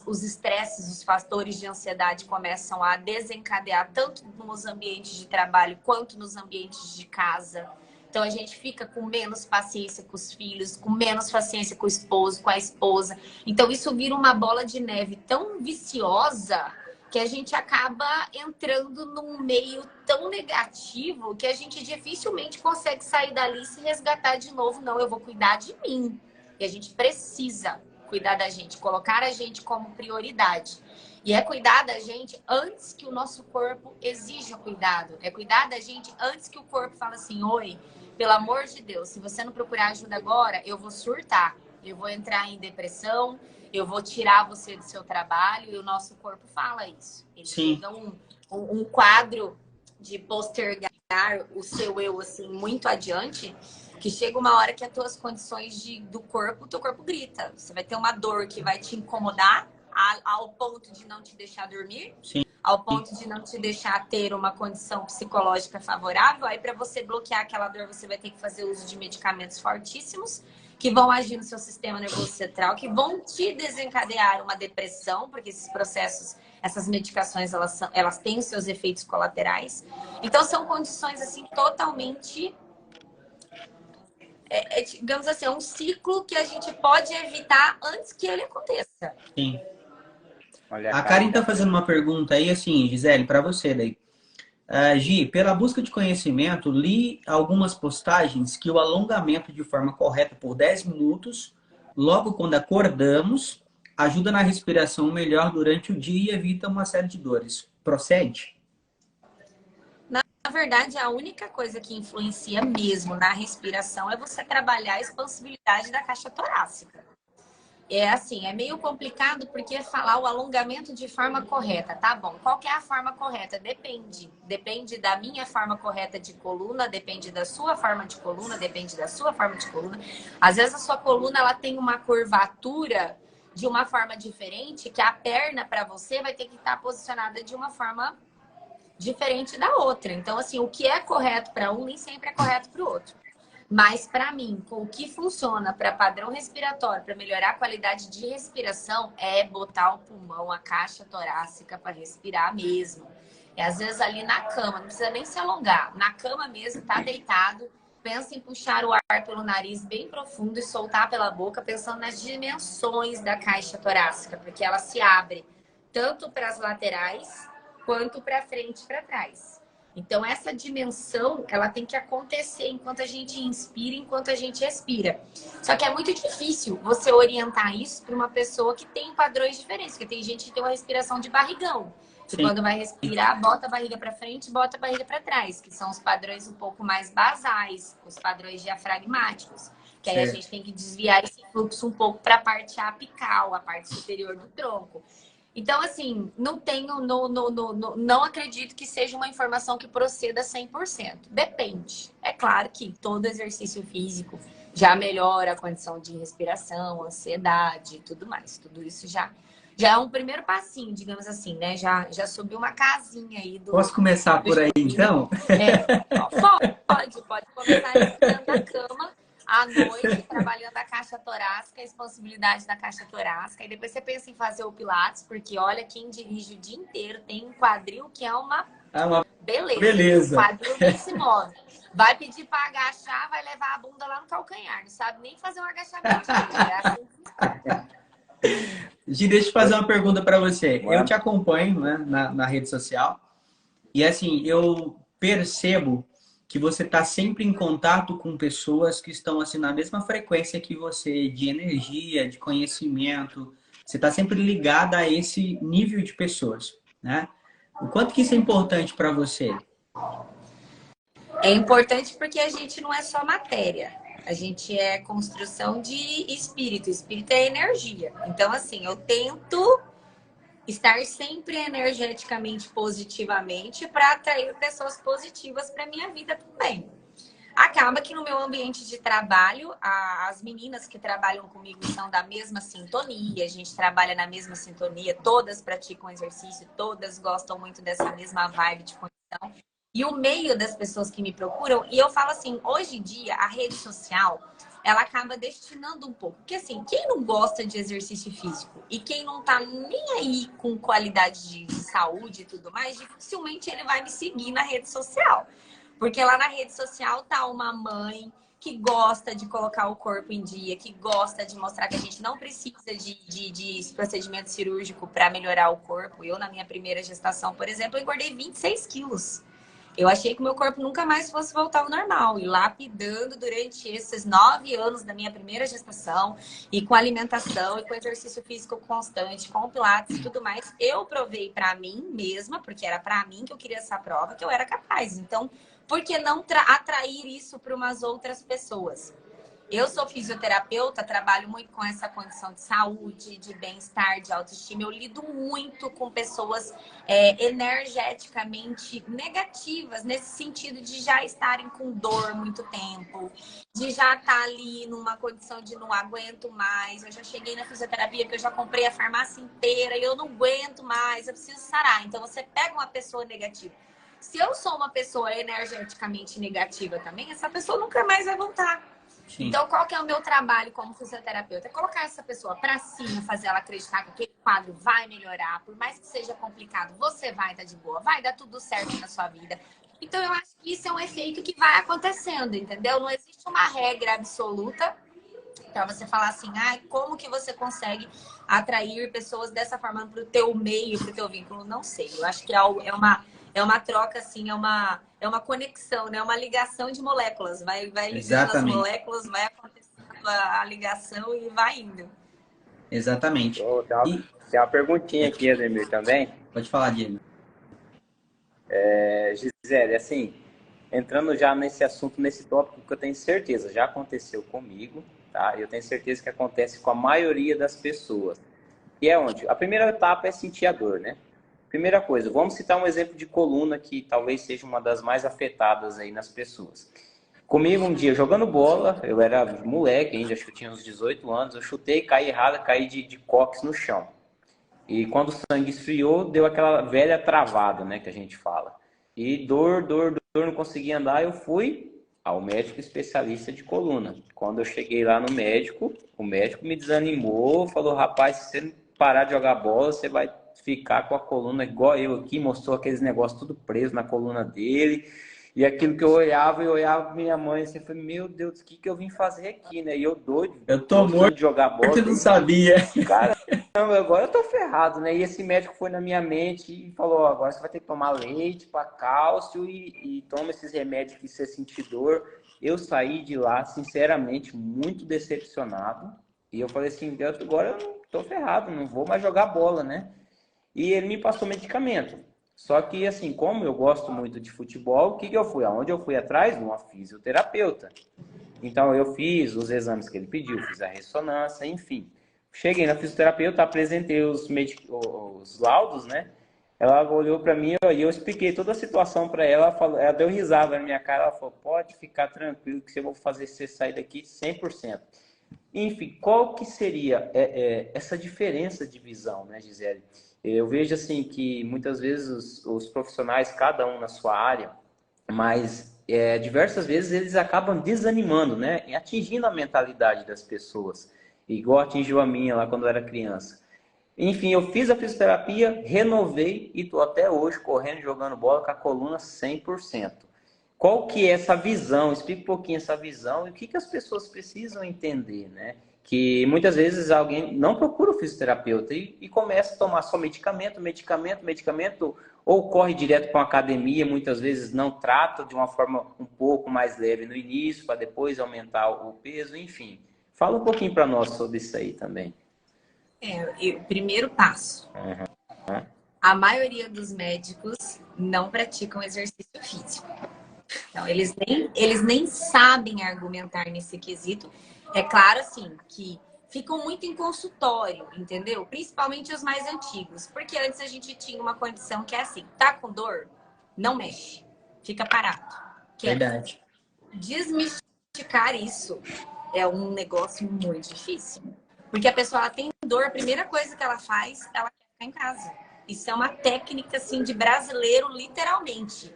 Os estresses, os fatores de ansiedade começam a desencadear tanto nos ambientes de trabalho quanto nos ambientes de casa. Então a gente fica com menos paciência com os filhos, com menos paciência com o esposo, com a esposa. Então isso vira uma bola de neve tão viciosa que a gente acaba entrando num meio tão negativo que a gente dificilmente consegue sair dali e se resgatar de novo. Não, eu vou cuidar de mim. E a gente precisa cuidar da gente, colocar a gente como prioridade. E é cuidar da gente antes que o nosso corpo exija cuidado. É cuidar da gente antes que o corpo fale assim, oi, pelo amor de Deus, se você não procurar ajuda agora, eu vou surtar. Eu vou entrar em depressão, eu vou tirar você do seu trabalho, e o nosso corpo fala isso. Ele chega um quadro de postergar o seu eu assim muito adiante, que chega uma hora que as tuas condições do corpo, o teu corpo grita. Você vai ter uma dor que vai te incomodar ao ponto de não te deixar dormir, ao ponto de não te deixar ter uma condição psicológica favorável. Aí, para você bloquear aquela dor, você vai ter que fazer uso de medicamentos fortíssimos, que vão agir no seu sistema nervoso central, que vão te desencadear uma depressão, porque esses processos, essas medicações, elas têm os seus efeitos colaterais. Então, são condições, assim, totalmente... digamos assim, é um ciclo que a gente pode evitar antes que ele aconteça. Sim. Olha, A Karen tá fazendo uma pergunta aí, assim, Gisele, para você daí. Gi, pela busca de conhecimento, li algumas postagens que o alongamento de forma correta por 10 minutos, logo quando acordamos, ajuda na respiração melhor durante o dia e evita uma série de dores. Procede? Na verdade, a única coisa que influencia mesmo na respiração é você trabalhar a expansibilidade da caixa torácica. É assim, é meio complicado porque falar o alongamento de forma correta, tá bom? Qual que é a forma correta? Depende. Depende da minha forma correta de coluna, depende da sua forma de coluna, depende da sua forma de coluna. Às vezes a sua coluna ela tem uma curvatura de uma forma diferente, que a perna para você vai ter que estar posicionada de uma forma diferente da outra. Então, assim, o que é correto para um nem sempre é correto para o outro. Mas, para mim, o que funciona para padrão respiratório, para melhorar a qualidade de respiração, é botar o pulmão, a caixa torácica para respirar mesmo. E às vezes ali na cama, não precisa nem se alongar. Na cama mesmo, tá deitado, pensa em puxar o ar pelo nariz bem profundo e soltar pela boca, pensando nas dimensões da caixa torácica, porque ela se abre tanto para as laterais quanto para frente e para trás. Então, essa dimensão, ela tem que acontecer enquanto a gente inspira, enquanto a gente expira. Só que é muito difícil você orientar isso para uma pessoa que tem padrões diferentes. Porque tem gente que tem uma respiração de barrigão. E Sim. quando vai respirar, bota a barriga para frente, bota a barriga para trás, que são os padrões um pouco mais basais, os padrões diafragmáticos. Que aí a gente tem que desviar esse fluxo um pouco para a parte apical, a parte superior do tronco. Então, assim, não acredito que seja uma informação que proceda 100%. Depende. É claro que todo exercício físico já melhora a condição de respiração, ansiedade e tudo mais. Tudo isso já é um primeiro passinho, digamos assim, né? Já subiu uma casinha aí do... Posso começar por aí, então? Pode começar dentro da cama, à noite, trabalhando a caixa torácica, a expansibilidade da caixa torácica. E depois você pensa em fazer o Pilates, porque olha, quem dirige o dia inteiro tem um quadril que é uma beleza. O quadril nem se move. Vai pedir para agachar, vai levar a bunda lá no calcanhar. Não sabe nem fazer um agachamento. Gi, deixa eu fazer uma pergunta para você. Eu te acompanho, né, na rede social e assim, eu percebo que você está sempre em contato com pessoas que estão assim na mesma frequência que você, de energia, de conhecimento. Você está sempre ligada a esse nível de pessoas, né? O quanto que isso é importante para você? É importante porque a gente não é só matéria. A gente é construção de espírito. Espírito é energia. Então, assim, eu tento estar sempre energeticamente positivamente para atrair pessoas positivas para minha vida também. Acaba que no meu ambiente de trabalho, as meninas que trabalham comigo são da mesma sintonia, a gente trabalha na mesma sintonia, todas praticam exercício, todas gostam muito dessa mesma vibe de condição. E o meio das pessoas que me procuram, e eu falo assim, hoje em dia, a rede social, ela acaba destinando um pouco. Porque assim, quem não gosta de exercício físico e quem não tá nem aí com qualidade de saúde e tudo mais, dificilmente ele vai me seguir na rede social. Porque lá na rede social tá uma mãe que gosta de colocar o corpo em dia, que gosta de mostrar que a gente não precisa de procedimento cirúrgico para melhorar o corpo. Eu, na minha primeira gestação, por exemplo, eu engordei 26 quilos. Eu achei que meu corpo nunca mais fosse voltar ao normal. E lapidando durante esses 9 anos da minha primeira gestação, e com alimentação, e com exercício físico constante, com pilates e tudo mais, eu provei para mim mesma, porque era para mim que eu queria essa prova, que eu era capaz. Então, por que não atrair isso para umas outras pessoas? Eu sou fisioterapeuta, trabalho muito com essa condição de saúde, de bem-estar, de autoestima. Eu lido muito com pessoas energeticamente negativas, nesse sentido de já estarem com dor muito tempo, de já estar ali numa condição de não aguento mais. Eu já cheguei na fisioterapia que eu já comprei a farmácia inteira e eu não aguento mais, eu preciso sarar. Então você pega uma pessoa negativa. Se eu sou uma pessoa energeticamente negativa também, essa pessoa nunca mais vai voltar. Sim. Então, qual que é o meu trabalho como fisioterapeuta? É colocar essa pessoa pra cima, fazer ela acreditar que aquele quadro vai melhorar. Por mais que seja complicado, você vai dar de boa, vai dar tudo certo na sua vida. Então, eu acho que isso é um efeito que vai acontecendo, entendeu? Não existe uma regra absoluta pra você falar assim, como que você consegue atrair pessoas dessa forma pro teu meio, pro teu vínculo? Não sei. Eu acho que é uma troca, assim, é uma conexão, né? Uma ligação de moléculas. Vai ligando as moléculas, vai acontecendo a ligação e vai indo. Exatamente. Tem uma perguntinha aqui, Ademir, também. Pode falar, Diego. Gisele, assim, entrando já nesse assunto, nesse tópico que eu tenho certeza, já aconteceu comigo, tá? Eu tenho certeza que acontece com a maioria das pessoas. E é onde? A primeira etapa é sentir a dor, né? Primeira coisa, vamos citar um exemplo de coluna que talvez seja uma das mais afetadas aí nas pessoas. Comigo um dia jogando bola, eu era moleque ainda, acho que eu tinha uns 18 anos, eu chutei, caí errado, caí de cóccix no chão. E quando o sangue esfriou, deu aquela velha travada, né, que a gente fala. E dor, não conseguia andar, eu fui ao médico especialista de coluna. Quando eu cheguei lá no médico, o médico me desanimou, falou, rapaz, se você não parar de jogar bola, você vai ficar com a coluna igual eu aqui, mostrou aqueles negócios tudo preso na coluna dele, e aquilo que eu olhava minha mãe, assim, falei, meu Deus, o que eu vim fazer aqui, né? E eu doido, eu tô morto de jogar bola. Eu não sabia. Caramba, agora eu tô ferrado, né? E esse médico foi na minha mente e falou, agora você vai ter que tomar leite para cálcio e toma esses remédios que você sentir dor. Eu saí de lá, sinceramente, muito decepcionado, e eu falei assim, agora eu tô ferrado, não vou mais jogar bola, né? e ele me passou medicamento. Só que, assim, como eu gosto muito de futebol, o que eu fui? Aonde eu fui atrás? De uma fisioterapeuta. Então, eu fiz os exames que ele pediu, fiz a ressonância, enfim. Cheguei na fisioterapeuta, apresentei os laudos, né? Ela olhou para mim e eu expliquei toda a situação para ela. Ela deu risada na minha cara. Ela falou: pode ficar tranquilo que eu vou fazer você sair daqui 100%. Enfim, qual que seria essa diferença de visão, né, Gisele? Eu vejo assim que muitas vezes os profissionais, cada um na sua área, mas diversas vezes eles acabam desanimando, né? E atingindo a mentalidade das pessoas, igual atingiu a minha lá quando eu era criança. Enfim, eu fiz a fisioterapia, renovei e estou até hoje correndo, jogando bola com a coluna 100%. Qual que é essa visão? Explica um pouquinho essa visão e o que as pessoas precisam entender, né? Que muitas vezes alguém não procura o fisioterapeuta e começa a tomar só medicamento, ou corre direto para uma academia, muitas vezes não trata de uma forma um pouco mais leve no início, para depois aumentar o peso, enfim. Fala um pouquinho para nós sobre isso aí também. O primeiro passo. A maioria dos médicos não praticam exercício físico. Então, eles nem sabem argumentar nesse quesito. É claro, assim, que ficam muito em consultório, entendeu? Principalmente os mais antigos. Porque antes a gente tinha uma condição que é assim, tá com dor? Não mexe. Fica parado. Verdade. Desmistificar isso é um negócio muito difícil. Porque a pessoa ela tem dor, a primeira coisa que ela faz, ela quer ficar em casa. Isso é uma técnica, assim, de brasileiro, literalmente.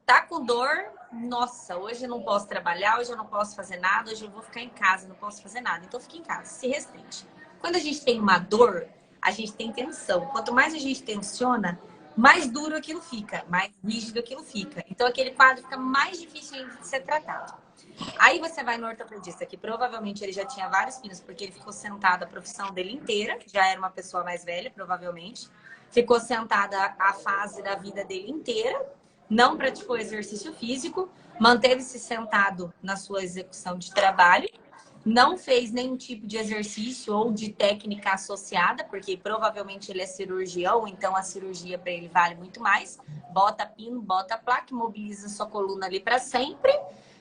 Tá com dor? Nossa, hoje eu não posso trabalhar, hoje eu não posso fazer nada, hoje eu vou ficar em casa, não posso fazer nada. Então, fique em casa, se restringe. Quando a gente tem uma dor, a gente tem tensão. Quanto mais a gente tensiona, mais duro aquilo fica, mais rígido aquilo fica. Então, aquele quadro fica mais difícil de ser tratado. Aí você vai no ortopedista, que provavelmente ele já tinha vários pinos, porque ele ficou sentado a profissão dele inteira, já era uma pessoa mais velha, provavelmente. Ficou sentada a fase da vida dele inteira, não praticou exercício físico, manteve-se sentado na sua execução de trabalho, não fez nenhum tipo de exercício ou de técnica associada, porque provavelmente ele é cirurgião, então a cirurgia para ele vale muito mais. Bota pino, bota placa, mobiliza sua coluna ali para sempre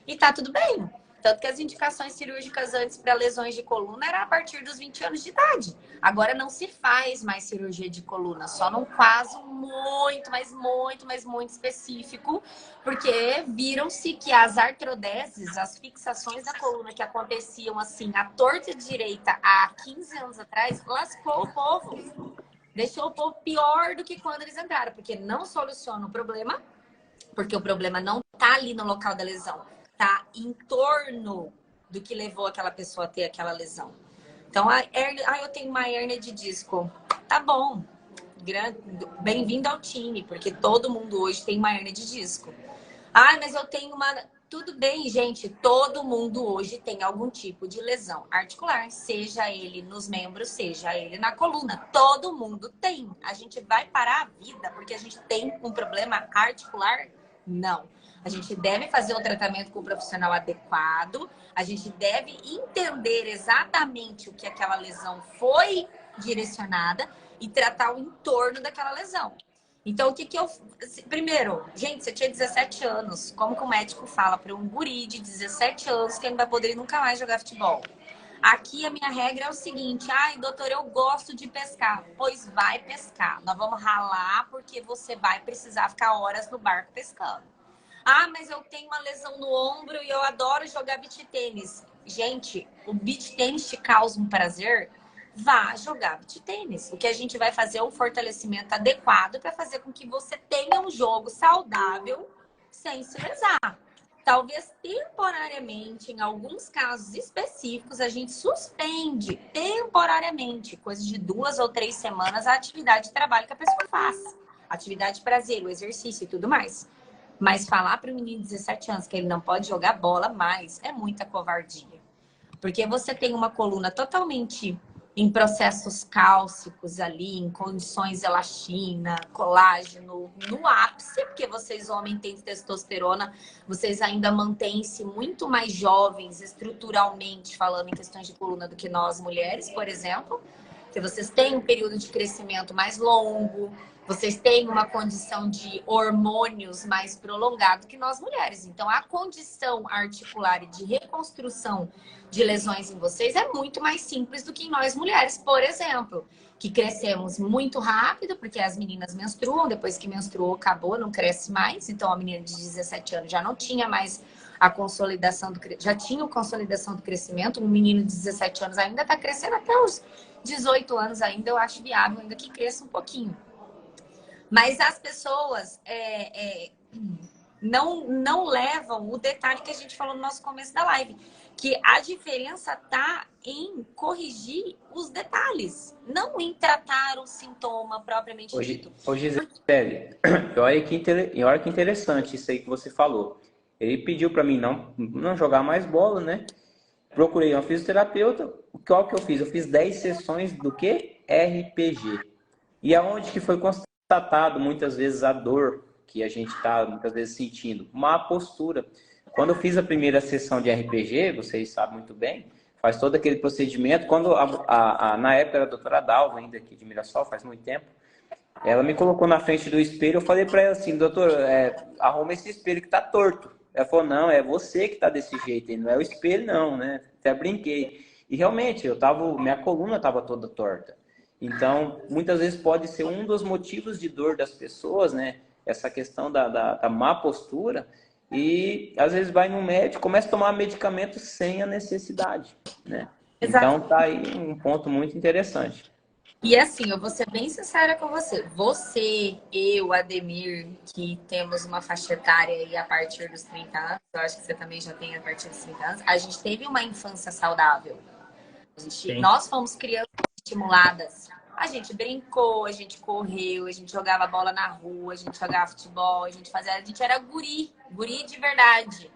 e tá tudo bem. Tanto que as indicações cirúrgicas antes para lesões de coluna era a partir dos 20 anos de idade. Agora não se faz mais cirurgia de coluna, só num caso muito, mas muito específico, porque viram-se que as artrodeses, as fixações da coluna que aconteciam assim, à torta direita há 15 anos atrás, lascou o povo. Deixou o povo pior do que quando eles entraram, porque não soluciona o problema, porque o problema não tá ali no local da lesão. Tá em torno do que levou aquela pessoa a ter aquela lesão. Então, eu tenho uma hérnia de disco. Tá bom. Bem-vindo ao time, porque todo mundo hoje tem uma hérnia de disco. Mas eu tenho uma... Tudo bem, gente. Todo mundo hoje tem algum tipo de lesão articular. Seja ele nos membros, seja ele na coluna. Todo mundo tem. A gente vai parar a vida porque a gente tem um problema articular? Não. A gente deve fazer o tratamento com o profissional adequado, a gente deve entender exatamente o que aquela lesão foi direcionada e tratar o entorno daquela lesão. Então, o que eu... Primeiro, gente, você tinha 17 anos. Como que o médico fala para um guri de 17 anos que ele não vai poder nunca mais jogar futebol? Aqui a minha regra é o seguinte: doutor, eu gosto de pescar. Pois vai pescar. Nós vamos ralar porque você vai precisar ficar horas no barco pescando. Mas eu tenho uma lesão no ombro e eu adoro jogar beach tênis. Gente, o beach tênis te causa um prazer? Vá jogar beach tênis. O que a gente vai fazer é um fortalecimento adequado para fazer com que você tenha um jogo saudável sem se lesar. Talvez temporariamente, em alguns casos específicos, a gente suspende temporariamente, coisa de 2 ou 3 semanas, a atividade de trabalho que a pessoa faz. Atividade de prazer, o exercício e tudo mais. Mas falar para o menino de 17 anos que ele não pode jogar bola mais é muita covardia. Porque você tem uma coluna totalmente em processos cálcicos ali, em condições elastina, colágeno, no ápice, porque vocês homens têm testosterona, vocês ainda mantêm-se muito mais jovens estruturalmente, falando em questões de coluna, do que nós mulheres, por exemplo. porque vocês têm um período de crescimento mais longo, vocês têm uma condição de hormônios mais prolongado que nós mulheres. Então, a condição articular e de reconstrução de lesões em vocês é muito mais simples do que em nós mulheres, por exemplo, que crescemos muito rápido, porque as meninas menstruam, depois que menstruou, acabou, não cresce mais. Então, a menina de 17 anos já não tinha mais a consolidação já tinha a consolidação do crescimento. Um menino de 17 anos ainda está crescendo até os 18 anos ainda, eu acho viável, ainda que cresça um pouquinho. Mas as pessoas não levam o detalhe que a gente falou no nosso começo da live, que a diferença está em corrigir os detalhes, não em tratar o sintoma propriamente dito. Ô Gisele, olha que interessante isso aí que você falou. Ele pediu para mim não jogar mais bola, né? Procurei uma fisioterapeuta. Qual que eu fiz? Eu fiz 10 sessões do quê? RPG. E aonde que foi constatado muitas vezes a dor que a gente está muitas vezes sentindo? Má postura. Quando eu fiz a primeira sessão de RPG, vocês sabem muito bem, faz todo aquele procedimento. Quando na época era a doutora Dalva, ainda aqui de Mirassol, faz muito tempo, ela me colocou na frente do espelho. Eu falei para ela assim: doutor, arruma esse espelho que tá torto. Ela falou: não, é você que tá desse jeito, não é o espelho não, né? Até brinquei. E realmente, minha coluna estava toda torta. Então, muitas vezes pode ser um dos motivos de dor das pessoas, né? Essa questão da má postura. E às vezes vai no médico, começa a tomar medicamento sem a necessidade, né? Então tá aí um ponto muito interessante. E assim, eu vou ser bem sincera com você. Você, eu, Ademir, que temos uma faixa etária aí a partir dos 30 anos, eu acho que você também já tem a partir dos 30 anos, a gente teve uma infância saudável. Nós fomos crianças estimuladas. A gente brincou, a gente correu, a gente jogava bola na rua, a gente jogava futebol, a gente era guri de verdade.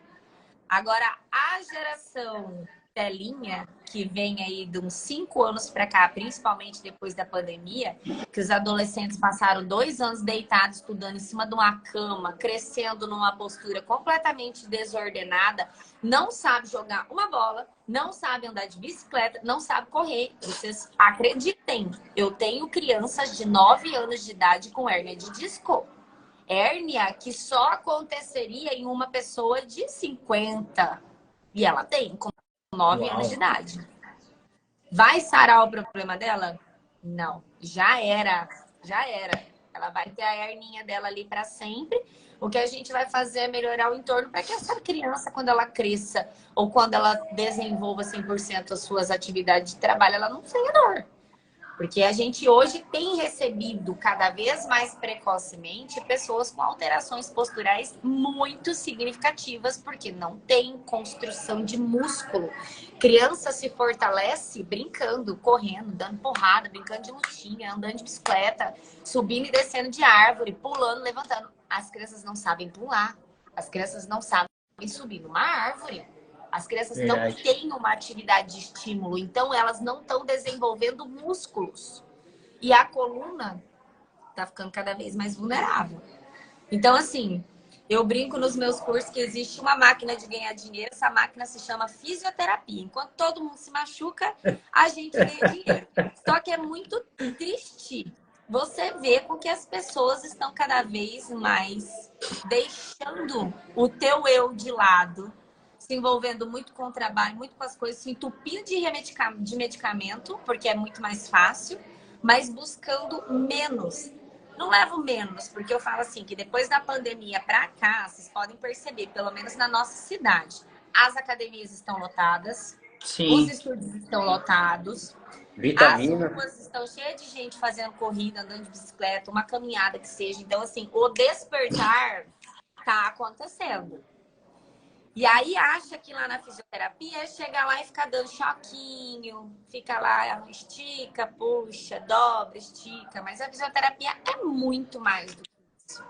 Agora, a geração telinha, que vem aí de uns 5 anos para cá, principalmente depois da pandemia, que os adolescentes passaram 2 anos deitados, estudando em cima de uma cama, crescendo numa postura completamente desordenada, não sabe jogar uma bola, não sabe andar de bicicleta, não sabe correr. Vocês acreditem, eu tenho crianças de 9 anos de idade com hérnia de disco. Hérnia que só aconteceria em uma pessoa de 50. E ela tem, com 9 anos de idade. Vai sarar o problema dela? Não. Já era. Ela vai ter a herninha dela ali para sempre. O que a gente vai fazer é melhorar o entorno para que essa criança, quando ela cresça ou quando ela desenvolva 100% as suas atividades de trabalho, ela não tenha dor. Porque a gente hoje tem recebido cada vez mais precocemente pessoas com alterações posturais muito significativas, porque não tem construção de músculo. Criança se fortalece brincando, correndo, dando porrada, brincando de lutinha, andando de bicicleta, subindo e descendo de árvore, pulando, levantando. As crianças não sabem pular, as crianças não sabem subir numa árvore. As crianças não têm uma atividade de estímulo, então elas não estão desenvolvendo músculos. E a coluna está ficando cada vez mais vulnerável. Então, assim, eu brinco nos meus cursos que existe uma máquina de ganhar dinheiro, essa máquina se chama fisioterapia. Enquanto todo mundo se machuca, a gente ganha dinheiro. Só que é muito triste você ver com que as pessoas estão cada vez mais deixando o teu eu de lado, se envolvendo muito com o trabalho, muito com as coisas, se entupindo de medicamento, porque é muito mais fácil, mas buscando menos. Não levo menos, porque eu falo assim, que depois da pandemia para cá, vocês podem perceber, pelo menos na nossa cidade, as academias estão lotadas, os estúdios estão lotados, vitamina. As ruas estão cheias de gente fazendo corrida, andando de bicicleta, uma caminhada que seja. Então, assim, o despertar tá acontecendo. E aí acha que lá na fisioterapia é chegar lá e ficar dando choquinho, fica lá, estica, puxa, dobra, estica. Mas a fisioterapia é muito mais do que isso.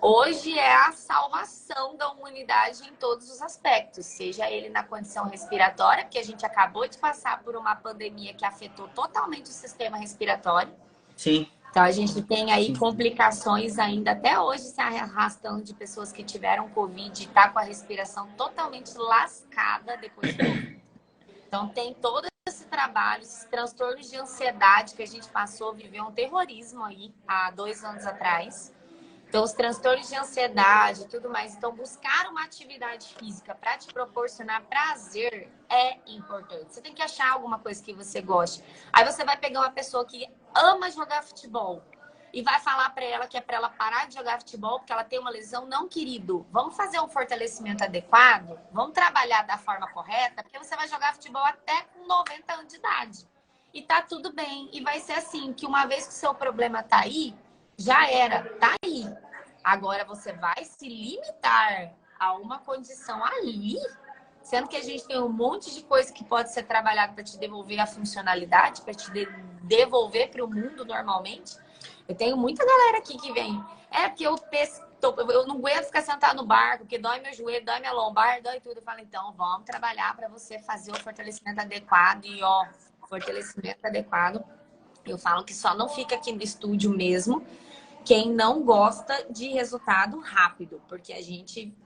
Hoje é a salvação da humanidade em todos os aspectos, seja ele na condição respiratória, porque a gente acabou de passar por uma pandemia que afetou totalmente o sistema respiratório. Sim. Então, a gente tem aí complicações ainda até hoje se arrastando de pessoas que tiveram Covid e tá com a respiração totalmente lascada depois do Covid. Então, tem todo esse trabalho, esses transtornos de ansiedade que a gente passou, viveu um terrorismo aí há 2 anos atrás. Então, os transtornos de ansiedade e tudo mais. Então, buscar uma atividade física para te proporcionar prazer é importante. Você tem que achar alguma coisa que você goste. Aí você vai pegar uma pessoa que ama jogar futebol e vai falar para ela que é para ela parar de jogar futebol porque ela tem uma lesão. Não, querido. Vamos fazer um fortalecimento adequado? Vamos trabalhar da forma correta? Porque você vai jogar futebol até com 90 anos de idade. E tá tudo bem. E vai ser assim, que uma vez que o seu problema tá aí, já era, tá aí. Agora você vai se limitar a uma condição ali, sendo que a gente tem um monte de coisa que pode ser trabalhada para te devolver a funcionalidade, para te devolver para o mundo normalmente. Eu tenho muita galera aqui que vem. É porque eu não aguento ficar sentado no barco, porque dói meu joelho, dói minha lombar, dói tudo. Eu falo, então vamos trabalhar para você fazer o fortalecimento adequado. E ó, fortalecimento adequado. Eu falo que só não fica aqui no estúdio mesmo quem não gosta de resultado rápido, porque a gente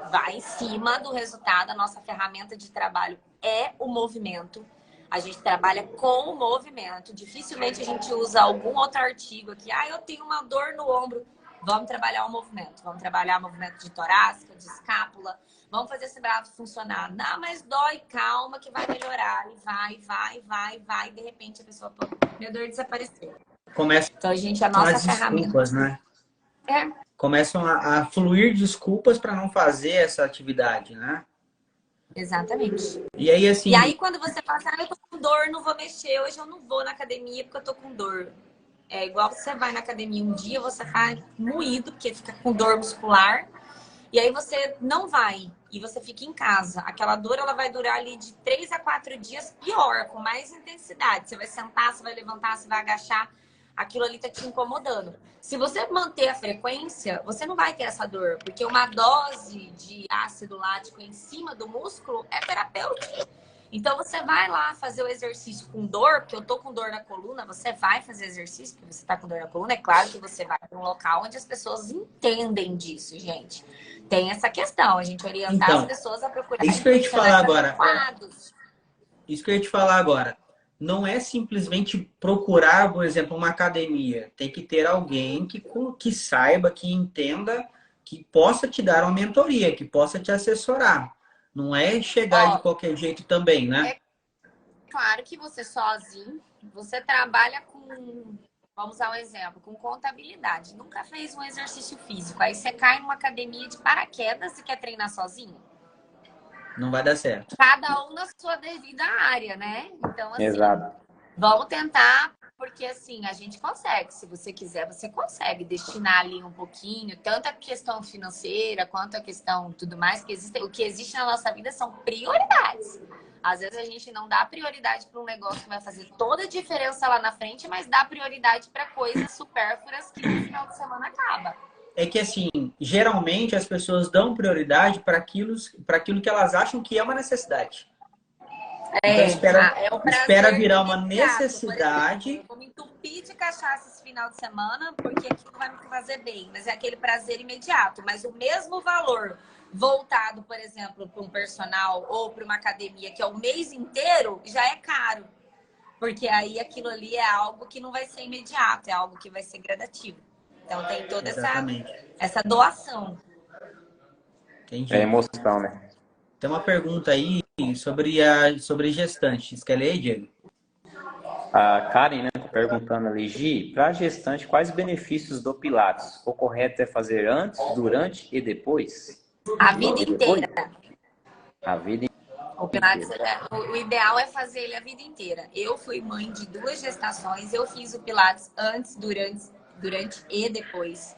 vai em cima do resultado. A nossa ferramenta de trabalho é o movimento. A gente trabalha com o movimento. Dificilmente a gente usa algum outro artigo aqui. Ah, eu tenho uma dor no ombro. Vamos trabalhar o movimento. Vamos trabalhar o movimento de torácica, de escápula. Vamos fazer esse braço funcionar. Não, mas dói, calma que vai melhorar. E vai. De repente a pessoa, pô, minha dor desapareceu. Então, a nossa as desculpas, ferramenta. Né? Começam a fluir desculpas para não fazer essa atividade, né? Exatamente. E aí, assim... E aí, quando você fala, eu tô com dor, não vou mexer, hoje eu não vou na academia porque eu tô com dor. É igual você vai na academia um dia, você faz moído, porque fica com dor muscular, e aí você não vai, e você fica em casa. Aquela dor, ela vai durar ali de 3 a 4 dias, pior, com mais intensidade. Você vai sentar, você vai levantar, você vai agachar, aquilo ali tá te incomodando. Se você manter a frequência, você não vai ter essa dor, porque uma dose de ácido lático em cima do músculo é terapêutica. Então, você vai lá fazer o exercício com dor, porque eu tô com dor na coluna, você vai fazer exercício porque você tá com dor na coluna. É claro que você vai para um local onde as pessoas entendem disso, gente. Tem essa questão, a gente orientar as pessoas a procurar. Isso que eu ia te falar agora. Isso que eu ia te falar agora. Não é simplesmente procurar, por exemplo, uma academia. Tem que ter alguém que saiba, que entenda, que possa te dar uma mentoria, que possa te assessorar. Não é chegar de qualquer jeito também, né? É claro que você sozinho, você trabalha com, vamos usar um exemplo, com contabilidade. Nunca fez um exercício físico. Aí você cai numa academia de paraquedas e quer treinar sozinho? Não vai dar certo. Cada um na sua devida área, né? Então, assim, exato. Vamos tentar, porque assim, a gente consegue. Se você quiser, você consegue destinar ali um pouquinho, tanto a questão financeira quanto a questão tudo mais, que existe, o que existe na nossa vida são prioridades. Às vezes a gente não dá prioridade para um negócio que vai fazer toda a diferença lá na frente, mas dá prioridade para coisas supérfluas que no final de semana acaba. É que, assim, geralmente as pessoas dão prioridade para aquilo que elas acham que é uma necessidade. Então, espera virar uma necessidade. Exemplo, eu vou me entupir de cachaça esse final de semana porque aquilo vai me fazer bem. Mas é aquele prazer imediato. Mas o mesmo valor voltado, por exemplo, para um personal ou para uma academia, que é o mês inteiro, já é caro. Porque aí aquilo ali é algo que não vai ser imediato, é algo que vai ser gradativo. Então tem toda essa doação. Entendi. É emoção, né? Tem uma pergunta aí sobre gestantes. Quer ler, Diego? A Karen, né, tá perguntando ali, Gi, para gestante, quais benefícios do Pilates? O correto é fazer antes, durante e depois? A vida inteira. A vida O Pilates, o ideal é fazer ele a vida inteira. Eu fui mãe de 2 gestações, eu fiz o Pilates antes, durante e depois.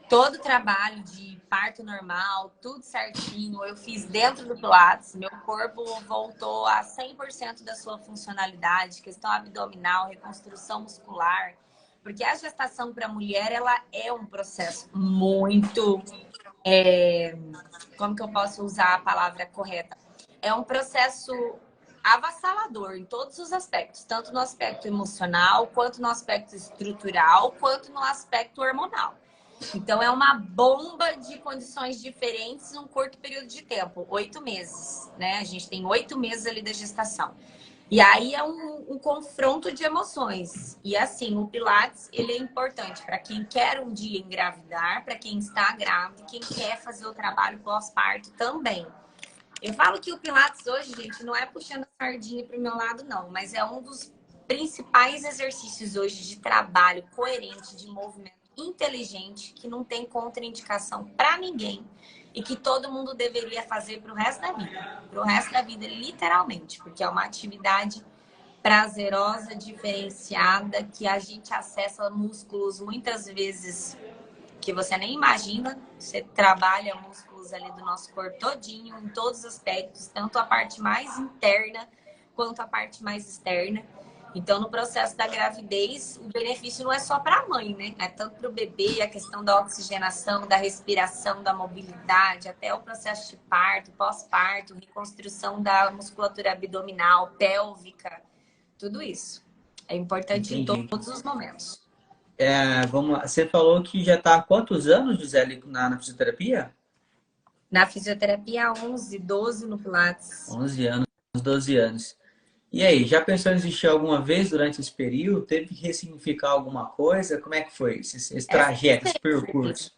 Todo o trabalho de parto normal, tudo certinho, eu fiz dentro do Pilates. Meu corpo voltou a 100% da sua funcionalidade, questão abdominal, reconstrução muscular. Porque a gestação para a mulher, ela é um processo muito... como que eu posso usar a palavra correta? É um processo avassalador em todos os aspectos. Tanto no aspecto emocional, quanto no aspecto estrutural, quanto no aspecto hormonal. Então, é uma bomba de condições diferentes num curto período de tempo. 8 meses, né? A gente tem 8 meses ali da gestação. E aí é um confronto de emoções. E assim, o Pilates, ele é importante para quem quer um dia engravidar, para quem está grávida, quem quer fazer o trabalho pós-parto também. Eu falo que o Pilates hoje, gente, não é puxando a sardinha para o meu lado, não, mas é um dos principais exercícios hoje de trabalho coerente, de movimento inteligente, que não tem contraindicação para ninguém e que todo mundo deveria fazer para o resto da vida. Para o resto da vida, literalmente, porque é uma atividade prazerosa, diferenciada, que a gente acessa músculos muitas vezes que você nem imagina. Você trabalha músculos ali do nosso corpo todinho, em todos os aspectos, tanto a parte mais interna quanto a parte mais externa. Então, no processo da gravidez, o benefício não é só para a mãe, né? É tanto para o bebê, a questão da oxigenação, da respiração, da mobilidade, até o processo de parto, pós-parto, reconstrução da musculatura abdominal, pélvica, tudo isso. É importante em Entendi. todos os momentos. Vamos lá. Você falou que já está há quantos anos, Gisele, na fisioterapia? Na fisioterapia, 11, 12 no Pilates. 11 anos, 12 anos. E aí, já pensou em desistir alguma vez durante esse período? Teve que ressignificar alguma coisa? Como é que foi esse É trajeto, esse sempre, percurso?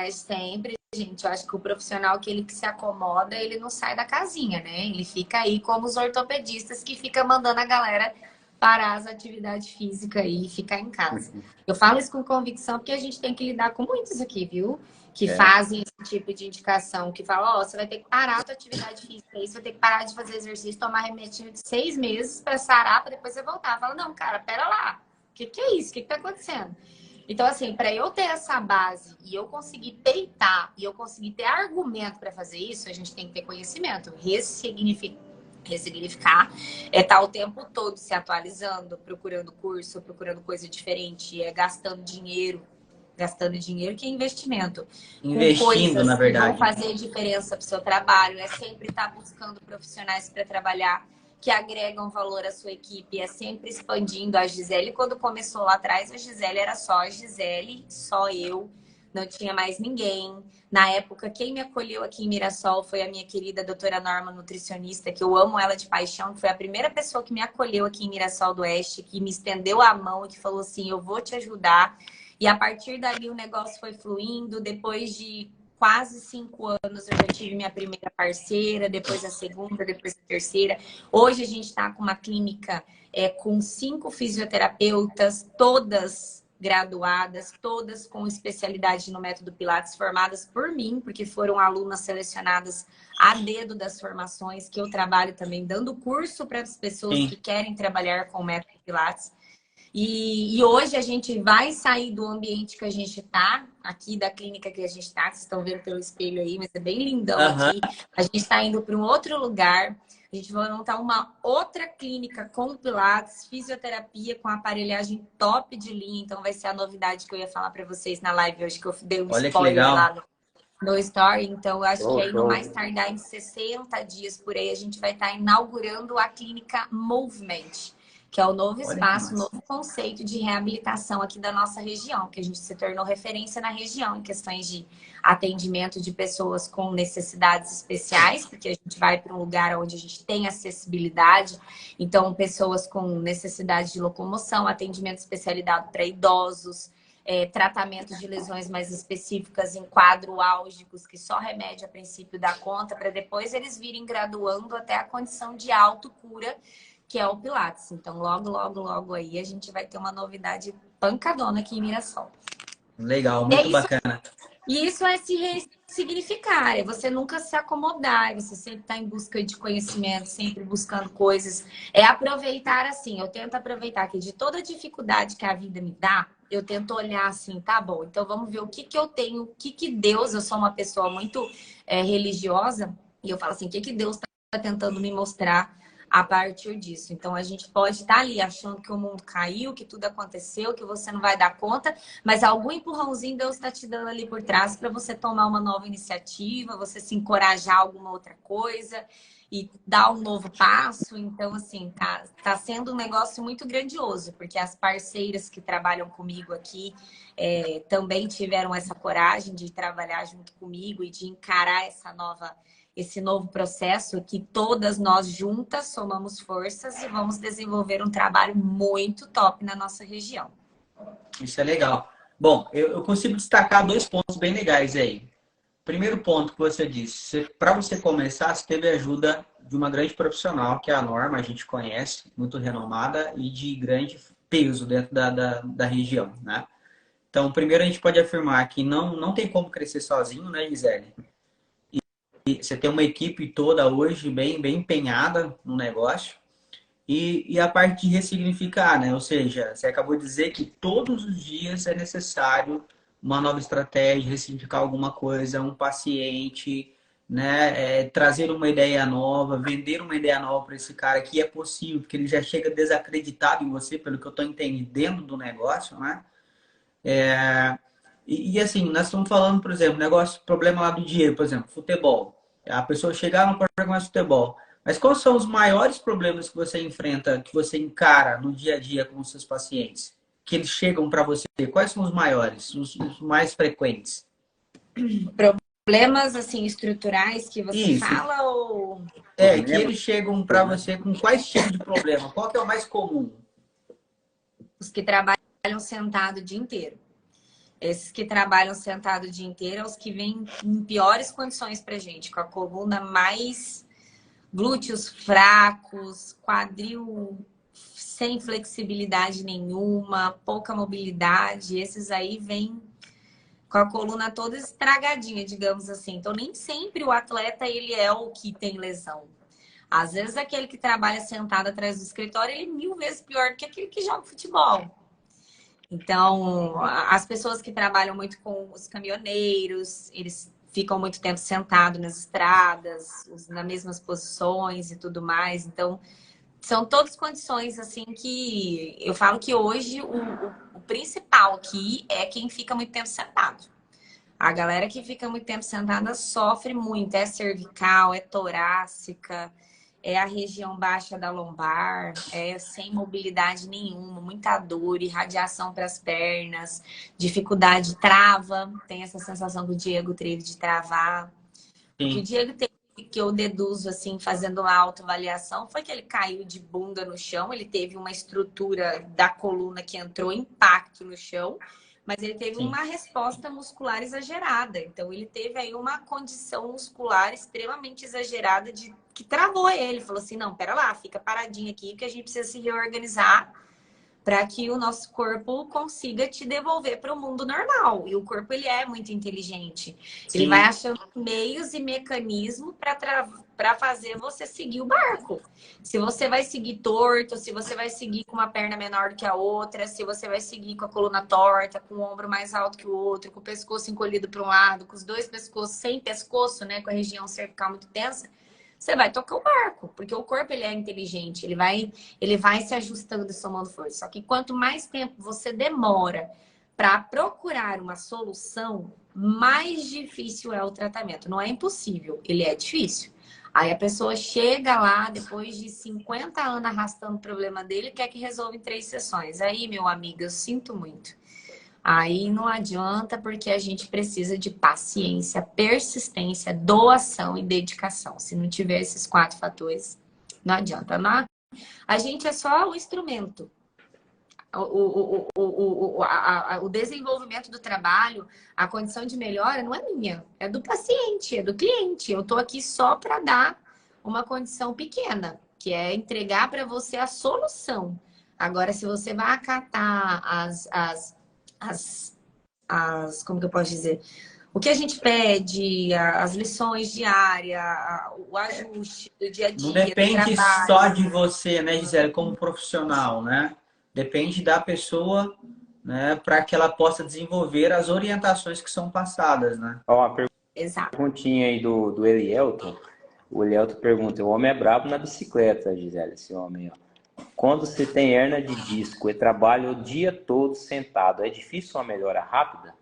sempre, gente. Eu acho que o profissional que ele que se acomoda, ele não sai da casinha, né? Ele fica aí como os ortopedistas que fica mandando a galera parar as atividades físicas aí e ficar em casa. Eu falo isso com convicção porque a gente tem que lidar com muitos aqui, viu? Que fazem esse tipo de indicação, que falam, ó, você vai ter que parar a tua atividade física aí, você vai ter que parar de fazer exercício, tomar remédio de 6 meses para sarar, para depois você voltar. Fala, não, cara, pera lá. O que é isso? O que tá acontecendo? Então, assim, para eu ter essa base e eu conseguir peitar e eu conseguir ter argumento para fazer isso, a gente tem que ter conhecimento, ressignificar, é estar o tempo todo se atualizando, procurando curso, procurando coisa diferente, gastando dinheiro que é investimento, com Investindo, na coisas que vão verdade. fazer diferença para o seu trabalho, é sempre estar buscando profissionais para trabalhar que agregam valor à sua equipe, é sempre expandindo. A Gisele, quando começou lá atrás, a Gisele era só a Gisele, só eu, não tinha mais ninguém. Na época, quem me acolheu aqui em Mirassol foi a minha querida doutora Norma, nutricionista, que eu amo ela de paixão, que foi a primeira pessoa que me acolheu aqui em Mirassol do Oeste, que me estendeu a mão e que falou assim, eu vou te ajudar. E a partir dali o negócio foi fluindo. Depois de quase 5 anos, eu já tive minha primeira parceira, depois a segunda, depois a terceira. Hoje a gente está com uma clínica com 5 fisioterapeutas, todas graduadas, todas com especialidade no método Pilates, formadas por mim, porque foram alunas selecionadas a dedo das formações, que eu trabalho também dando curso para as pessoas que Sim. querem trabalhar com o método Pilates. E hoje a gente vai sair do ambiente que a gente está, aqui da clínica que a gente está, que vocês estão vendo pelo espelho aí, mas é bem lindão Aham. aqui. A gente está indo para um outro lugar. A gente vai montar uma outra clínica com Pilates, fisioterapia, com aparelhagem top de linha. Então vai ser a novidade que eu ia falar para vocês na live hoje, que eu dei um Olha que spoiler legal. lá no Story. Então eu acho que aí no mais tardar em 60 dias por aí, a gente vai estar inaugurando a clínica Movement, que é o novo Olha que espaço, o massa. novo conceito de reabilitação aqui da nossa região, que a gente se tornou referência na região em questões de atendimento de pessoas com necessidades especiais, porque a gente vai para um lugar onde a gente tem acessibilidade, então pessoas com necessidade de locomoção, atendimento especializado para idosos, tratamento de lesões mais específicas em quadro álgicos, que só remédio a princípio dá conta, para depois eles virem graduando até a condição de autocura, que é o Pilates. Então, logo, logo, logo aí, a gente vai ter uma novidade pancadona aqui em Mirassol. Legal, É muito isso. bacana. E isso é se ressignificar, é você nunca se acomodar, é você sempre estar em busca de conhecimento, sempre buscando coisas. É aproveitar assim, eu tento aproveitar que de toda dificuldade que a vida me dá, eu tento olhar assim, tá bom, então vamos ver o que eu tenho, o que Deus, eu sou uma pessoa muito religiosa, e eu falo assim, o que Deus está tentando me mostrar a partir disso. Então, a gente pode estar ali achando que o mundo caiu, que tudo aconteceu, que você não vai dar conta, mas algum empurrãozinho Deus está te dando ali por trás para você tomar uma nova iniciativa, você se encorajar a alguma outra coisa e dar um novo passo. Então, assim, tá sendo um negócio muito grandioso, porque as parceiras que trabalham comigo aqui também tiveram essa coragem de trabalhar junto comigo e de encarar esse novo processo que todas nós juntas somamos forças e vamos desenvolver um trabalho muito top na nossa região. Isso é legal. Bom, eu consigo destacar 2 pontos bem legais aí. Primeiro ponto que você disse, para você começar, você teve a ajuda de uma grande profissional, que é a Norma, a gente conhece, muito renomada e de grande peso dentro da região, né? Então, primeiro a gente pode afirmar que não tem como crescer sozinho, né, Gisele? E você tem uma equipe toda hoje bem empenhada no negócio. E a parte de ressignificar, né? Ou seja, você acabou de dizer que todos os dias é necessário uma nova estratégia, ressignificar alguma coisa, um paciente, né? Trazer uma ideia nova, vender uma ideia nova para esse cara que é possível, porque ele já chega desacreditado em você, pelo que eu estou entendendo do negócio, né? Assim, nós estamos falando, por exemplo, negócio, problema lá do dinheiro, por exemplo, futebol. A pessoa chegar não pode jogar mais futebol. Mas quais são os maiores problemas que você enfrenta, que você encara no dia a dia com os seus pacientes? Que eles chegam para você? Quais são os maiores, os mais frequentes? Problemas, assim, estruturais que você Isso. fala ou... Que eles chegam para você com quais tipos de problema? Qual que é o mais comum? Os que trabalham sentado o dia inteiro. Esses que trabalham sentado o dia inteiro são os que vêm em piores condições pra gente, com a coluna mais... glúteos fracos, quadril sem flexibilidade nenhuma, pouca mobilidade. Esses aí vêm com a coluna toda estragadinha, digamos assim. Então, nem sempre o atleta ele é o que tem lesão. Às vezes, aquele que trabalha sentado atrás do escritório, ele é 1000 vezes pior do que aquele que joga futebol. Então, as pessoas que trabalham muito com os caminhoneiros, eles ficam muito tempo sentados nas estradas, nas mesmas posições e tudo mais. Então, são todas condições assim que eu falo que hoje o principal aqui é quem fica muito tempo sentado. A galera que fica muito tempo sentada sofre muito. É cervical, é torácica, é a região baixa da lombar, é sem mobilidade nenhuma, muita dor, irradiação para as pernas, dificuldade, trava. Tem essa sensação que o Diego teve de travar. O que o Diego teve, que eu deduzo, assim, fazendo uma autoavaliação, foi que ele caiu de bunda no chão, ele teve uma estrutura da coluna que entrou impacto no chão, mas ele teve uma resposta muscular exagerada. Então, ele teve aí uma condição muscular extremamente exagerada que travou ele. Falou assim, não, pera lá, fica paradinho aqui, que a gente precisa se reorganizar para que o nosso corpo consiga te devolver para o mundo normal. E o corpo, ele é muito inteligente. Sim. Ele vai achando meios e mecanismos para fazer você seguir o barco. Se você vai seguir torto, se você vai seguir com uma perna menor do que a outra, se você vai seguir com a coluna torta, com o ombro mais alto que o outro, com o pescoço encolhido para um lado, com os dois pescoços sem pescoço, né, com a região cervical muito tensa, você vai tocar o barco, porque o corpo ele é inteligente, ele vai se ajustando e somando força. Só que quanto mais tempo você demora para procurar uma solução, mais difícil é o tratamento. Não é impossível, ele é difícil. Aí a pessoa chega lá, depois de 50 anos arrastando o problema dele, e quer que resolva em 3 sessões. Aí, meu amigo, eu sinto muito. Aí não adianta, porque a gente precisa de paciência, persistência, doação e dedicação. Se não tiver esses 4 fatores, não adianta. A gente é só o instrumento. O desenvolvimento do trabalho, a condição de melhora não é minha, é do paciente, é do cliente. Eu estou aqui só para dar uma condição pequena, que é entregar para você a solução. Agora, se você vai acatar como que eu posso dizer? O que a gente pede, as lições diárias, o ajuste do dia a dia. Não depende só de você, né, Gisele, como profissional, né? Depende da pessoa, né, para que ela possa desenvolver as orientações que são passadas, né? Ó, uma perguntinha aí do Elielton. O Elielton pergunta, o homem é brabo na bicicleta, Gisele, esse homem, ó. Quando você tem hernia de disco e trabalha o dia todo sentado, é difícil uma melhora rápida?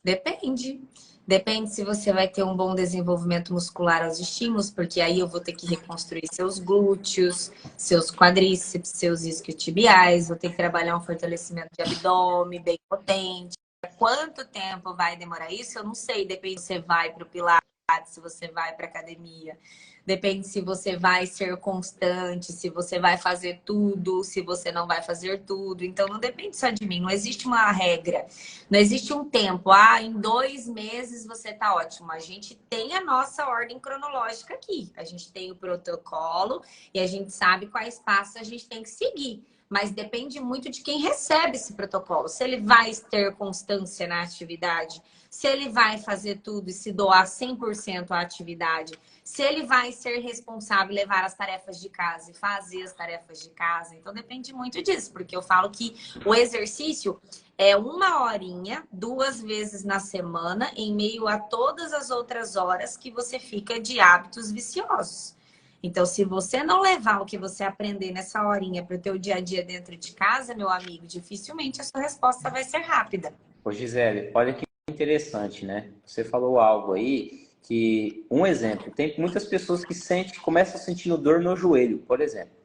Depende. Depende se você vai ter um bom desenvolvimento muscular aos estímulos, porque aí eu vou ter que reconstruir seus glúteos, seus quadríceps, seus isquiotibiais, vou ter que trabalhar um fortalecimento de abdômen bem potente. Quanto tempo vai demorar isso? Eu não sei. Depende se você vai para o pilates se você vai para academia. Depende se você vai ser constante, se você vai fazer tudo, se você não vai fazer tudo. Então, não depende só de mim. Não existe uma regra. Não existe um tempo. Ah, em 2 meses você tá ótimo. A gente tem a nossa ordem cronológica aqui. A gente tem o protocolo e a gente sabe quais passos a gente tem que seguir. Mas depende muito de quem recebe esse protocolo. Se ele vai ter constância na atividade, se ele vai fazer tudo e se doar 100% à atividade, se ele vai ser responsável, levar as tarefas de casa e fazer as tarefas de casa. Então, depende muito disso, porque eu falo que o exercício é 1 horinha, 2 vezes na semana, em meio a todas as outras horas que você fica de hábitos viciosos. Então, se você não levar o que você aprender nessa horinha para o teu dia a dia dentro de casa, meu amigo, dificilmente a sua resposta vai ser rápida. Ô Gisele, olha que interessante, né? Você falou algo aí que, um exemplo, tem muitas pessoas que começam sentindo dor no joelho, por exemplo,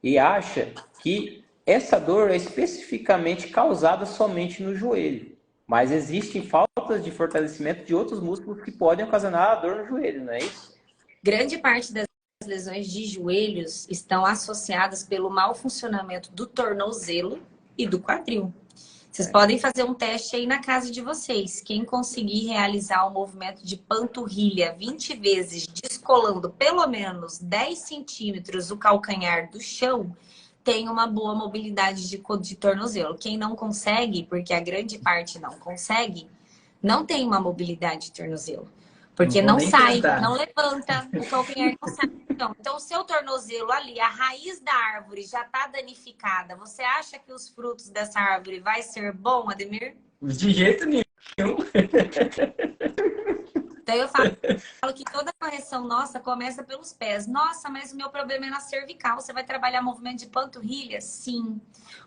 e acha que essa dor é especificamente causada somente no joelho, mas existem faltas de fortalecimento de outros músculos que podem ocasionar a dor no joelho, não é isso? Grande parte das lesões de joelhos estão associadas pelo mau funcionamento do tornozelo e do quadril. Vocês podem fazer um teste aí na casa de vocês. Quem conseguir realizar o movimento de panturrilha 20 vezes, descolando pelo menos 10 centímetros o calcanhar do chão, tem uma boa mobilidade de tornozelo. Quem não consegue, porque a grande parte não consegue, não tem uma mobilidade de tornozelo. Porque não sai, não levanta, o calcanhar não sai. Então, o seu tornozelo ali, a raiz da árvore já está danificada. Você acha que os frutos dessa árvore vai ser bom, Ademir? De jeito nenhum. Então, eu falo que toda correção nossa começa pelos pés. Nossa, mas o meu problema é na cervical. Você vai trabalhar movimento de panturrilha? Sim.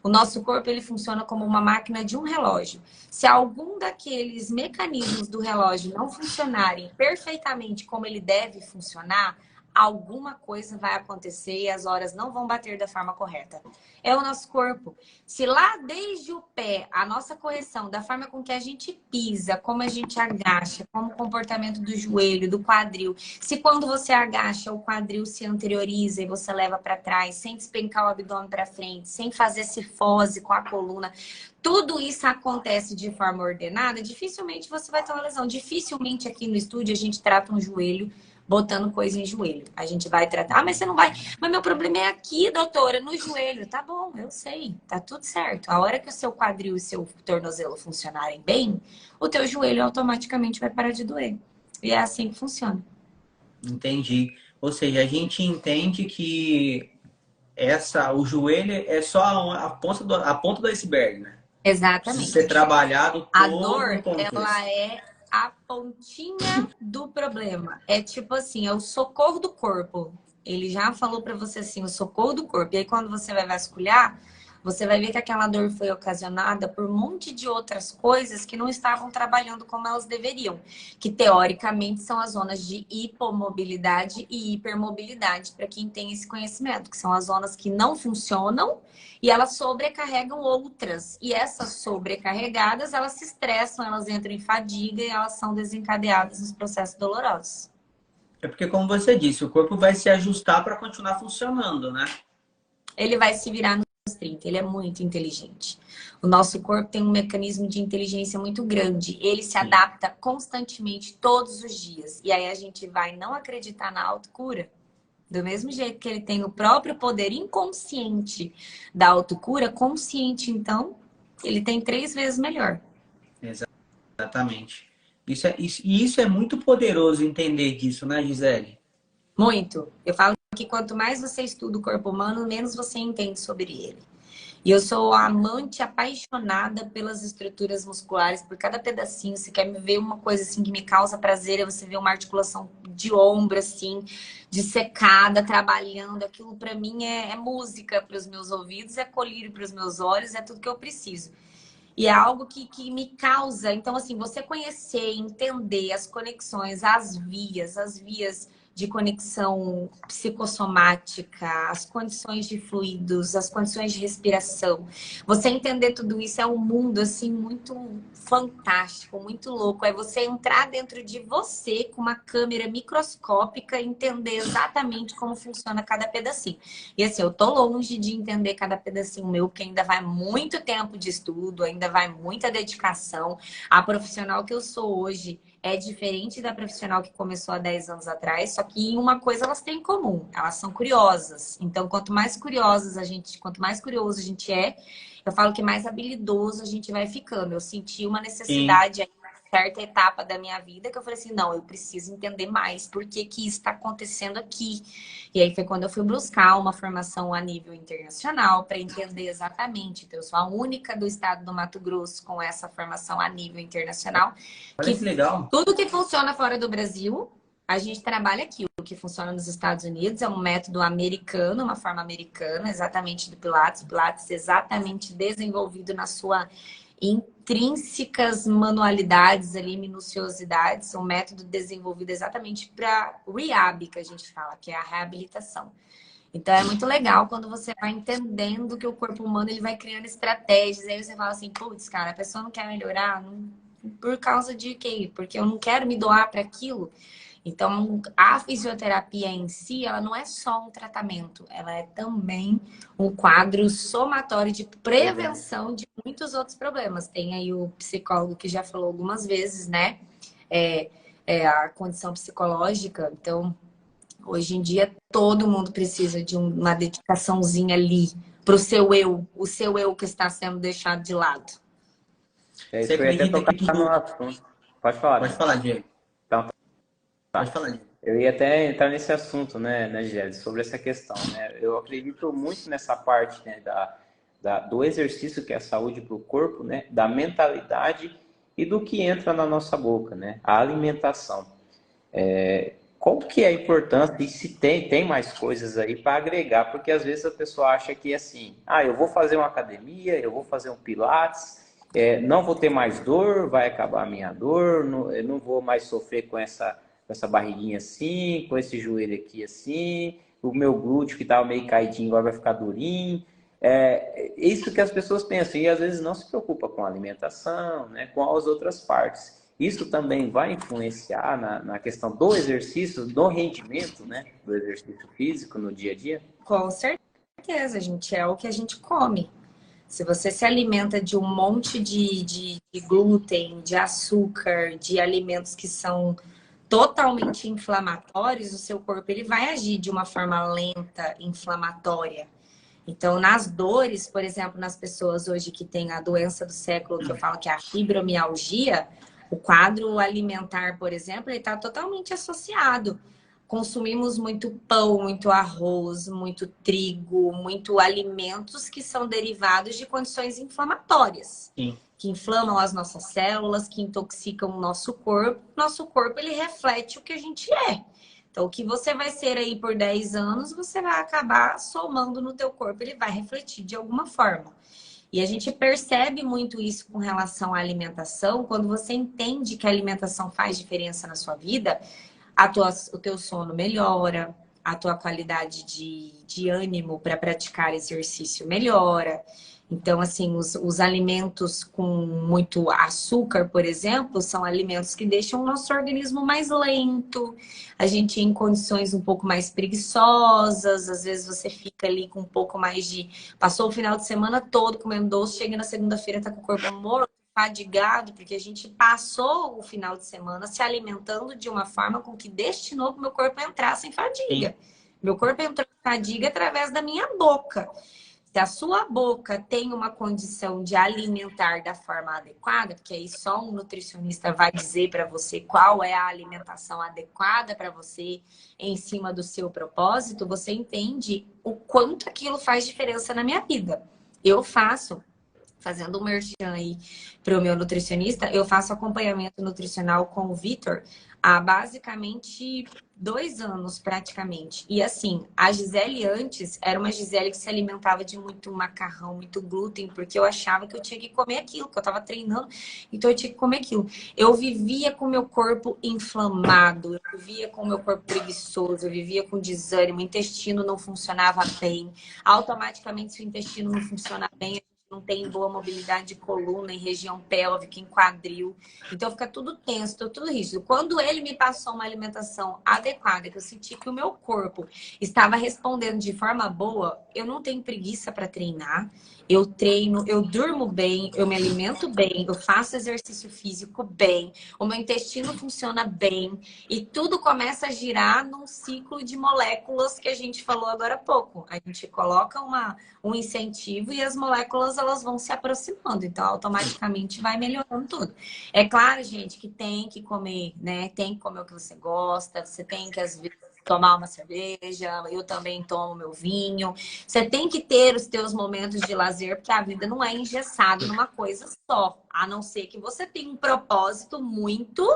O nosso corpo, ele funciona como uma máquina de um relógio. Se algum daqueles mecanismos do relógio não funcionarem perfeitamente como ele deve funcionar, alguma coisa vai acontecer e as horas não vão bater da forma correta. É o nosso corpo. Se lá desde o pé, a nossa correção, da forma com que a gente pisa, como a gente agacha, como o comportamento do joelho, do quadril, se quando você agacha, o quadril se anterioriza e você leva para trás, sem despencar o abdômen para frente, sem fazer cifose com a coluna, tudo isso acontece de forma ordenada, dificilmente você vai ter uma lesão. Dificilmente aqui no estúdio a gente trata um joelho botando coisa em joelho. A gente vai tratar, mas você não vai. Mas meu problema é aqui, doutora, no joelho. Tá bom, eu sei, tá tudo certo. A hora que o seu quadril e o seu tornozelo funcionarem bem, o teu joelho automaticamente vai parar de doer. E é assim que funciona. Entendi. Ou seja, a gente entende que o joelho é só a ponta do iceberg, né? Exatamente. Precisa ser trabalhado todo a dor, o contexto. ela é a pontinha do problema. É tipo assim, é o socorro do corpo. Ele já falou para você assim, o socorro do corpo. E aí quando você vai vasculhar, você vai ver que aquela dor foi ocasionada por um monte de outras coisas que não estavam trabalhando como elas deveriam. Que teoricamente são as zonas de hipomobilidade e hipermobilidade, para quem tem esse conhecimento, que são as zonas que não funcionam e elas sobrecarregam outras. E essas sobrecarregadas, elas se estressam, elas entram em fadiga e elas são desencadeadas nos processos dolorosos. É porque, como você disse, o corpo vai se ajustar para continuar funcionando, né? Ele vai se virar nos 30, ele é muito inteligente. O nosso corpo tem um mecanismo de inteligência muito grande. Ele se adapta constantemente todos os dias. E aí a gente vai não acreditar na autocura. Do mesmo jeito que ele tem o próprio poder inconsciente da autocura, consciente, então, ele tem 3 vezes melhor. Exatamente. Isso é muito poderoso entender disso, né, Gisele? Muito. Eu falo que quanto mais você estuda o corpo humano, menos você entende sobre ele. E eu sou amante, apaixonada pelas estruturas musculares, por cada pedacinho. Você quer me ver uma coisa assim que me causa prazer, é você ver uma articulação de ombro, assim, dissecada, trabalhando. Aquilo para mim é música para os meus ouvidos, é colírio para os meus olhos, é tudo que eu preciso. E é algo que me causa. Então, assim, você conhecer, entender as conexões, as vias de conexão psicossomática, as condições de fluidos, as condições de respiração. Você entender tudo isso é um mundo assim muito fantástico, muito louco. É você entrar dentro de você com uma câmera microscópica e entender exatamente como funciona cada pedacinho. E assim, eu tô longe de entender cada pedacinho meu, porque ainda vai muito tempo de estudo, ainda vai muita dedicação. A profissional que eu sou hoje é diferente da profissional que começou há 10 anos atrás, só que em uma coisa elas têm em comum, elas são curiosas. Então, quanto mais quanto mais curioso a gente é, eu falo que mais habilidoso a gente vai ficando. Eu senti uma necessidade aí, em certa etapa da minha vida, que eu falei assim, não, eu preciso entender mais por que que isso está acontecendo aqui. E aí foi quando eu fui buscar uma formação a nível internacional para entender exatamente. Então, eu sou a única do estado do Mato Grosso com essa formação a nível internacional. Olha que legal. Tudo que funciona fora do Brasil, a gente trabalha aqui. O que funciona nos Estados Unidos é um método americano, uma forma americana, exatamente do Pilates. Pilates exatamente desenvolvido na sua intrínsecas manualidades ali, minuciosidades. Um método desenvolvido exatamente para rehab, que a gente fala, que é a reabilitação. Então é muito legal quando você vai entendendo que o corpo humano ele vai criando estratégias. Aí você fala assim, putz, cara, a pessoa não quer melhorar, por causa de quê? Porque eu não quero me doar para aquilo. Então, a fisioterapia em si, ela não é só um tratamento, ela é também um quadro somatório de prevenção de muitos outros problemas. Tem aí o psicólogo que já falou algumas vezes, né? A condição psicológica. Então, hoje em dia, todo mundo precisa de uma dedicaçãozinha ali para o seu eu que está sendo deixado de lado. Isso eu ia até tocar no assunto. Pode falar. Pode falar, Diego. Então, Pode falar, Diego. eu ia até entrar nesse assunto, né, Gisele, sobre essa questão, né? Eu acredito muito nessa parte, né, do exercício que é a saúde para o corpo, né, da mentalidade e do que entra na nossa boca, né, a alimentação. Qual que é a importância e se tem mais coisas aí para agregar? Porque às vezes a pessoa acha que assim, eu vou fazer uma academia, eu vou fazer um pilates, não vou ter mais dor, vai acabar a minha dor, eu não vou mais sofrer com essa barriguinha assim, com esse joelho aqui assim, o meu glúteo que estava meio caidinho agora vai ficar durinho. É isso que as pessoas pensam e às vezes não se preocupa com a alimentação, né, com as outras partes. Isso também vai influenciar na questão do exercício, do rendimento, né, do exercício físico no dia a dia? Com certeza, gente, é o que a gente come. Se você se alimenta de um monte de glúten, de açúcar, de alimentos que são totalmente inflamatórios, o seu corpo ele vai agir de uma forma lenta, inflamatória. Então, nas dores, por exemplo, nas pessoas hoje que têm a doença do século, que eu falo que é a fibromialgia, o quadro alimentar, por exemplo, ele está totalmente associado. Consumimos muito pão, muito arroz, muito trigo, muito alimentos que são derivados de condições inflamatórias. Sim. Que inflamam as nossas células, que intoxicam o nosso corpo. Nosso corpo, ele reflete o que a gente é. Então, o que você vai ser aí por 10 anos, você vai acabar somando no teu corpo, ele vai refletir de alguma forma. E a gente percebe muito isso com relação à alimentação, quando você entende que a alimentação faz diferença na sua vida, o teu sono melhora, a tua qualidade de ânimo para praticar exercício melhora. Então, assim, os alimentos com muito açúcar, por exemplo, são alimentos que deixam o nosso organismo mais lento. A gente em condições um pouco mais preguiçosas. Às vezes você fica ali com um pouco mais de... Passou o final de semana todo comendo doce, chega na segunda-feira, tá com o corpo morto, fadigado, porque a gente passou o final de semana se alimentando de uma forma com que destinou para o meu corpo entrar sem fadiga. Sim. Meu corpo entrou em fadiga através da minha boca. Se a sua boca tem uma condição de alimentar da forma adequada, porque aí só um nutricionista vai dizer para você qual é a alimentação adequada para você em cima do seu propósito, você entende o quanto aquilo faz diferença na minha vida. Eu faço fazendo um merchan aí para o meu nutricionista, eu faço acompanhamento nutricional com o Vitor há basicamente 2 anos, praticamente. E assim, a Gisele antes era uma Gisele que se alimentava de muito macarrão, muito glúten, porque eu achava que eu tinha que comer aquilo, que eu estava treinando, então eu tinha que comer aquilo. Eu vivia com o meu corpo inflamado, eu vivia com o meu corpo preguiçoso, eu vivia com desânimo, o intestino não funcionava bem. Automaticamente, se o intestino não funciona bem, não tem boa mobilidade de coluna, em região pélvica, em quadril. Então fica tudo tenso, tudo rígido. Quando ele me passou uma alimentação adequada, que eu senti que o meu corpo estava respondendo de forma boa, eu não tenho preguiça para treinar. Eu treino, eu durmo bem, eu me alimento bem, eu faço exercício físico bem, o meu intestino funciona bem e tudo começa a girar num ciclo de moléculas que a gente falou agora há pouco. A gente coloca um incentivo e as moléculas elas vão se aproximando, então automaticamente vai melhorando tudo. É claro, gente, que tem que comer, né? Tem que comer o que você gosta, você tem que às vezes tomar uma cerveja, eu também tomo meu vinho. Você tem que ter os teus momentos de lazer, porque a vida não é engessada numa coisa só, a não ser que você tenha um propósito muito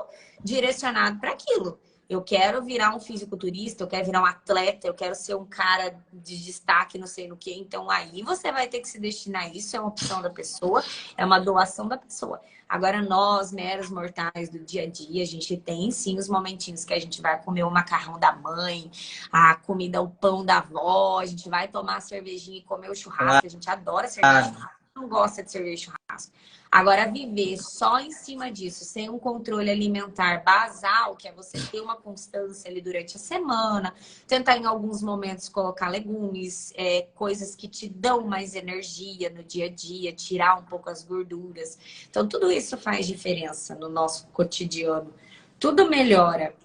direcionado para aquilo. Eu quero virar um fisiculturista, eu quero virar um atleta, eu quero ser um cara de destaque, não sei no que. Então, aí você vai ter que se destinar a isso, é uma opção da pessoa, é uma doação da pessoa. Agora, nós, meros mortais do dia a dia, a gente tem sim os momentinhos que a gente vai comer o macarrão da mãe, a comida, o pão da avó, a gente vai tomar a cervejinha e comer o churrasco, a gente adora cerveja e churrasco, não gosta de cerveja e churrasco. Agora, viver só em cima disso, sem um controle alimentar basal, que é você ter uma constância ali durante a semana, tentar em alguns momentos colocar legumes, coisas que te dão mais energia no dia a dia, tirar um pouco as gorduras. Então, tudo isso faz diferença no nosso cotidiano. Tudo melhora.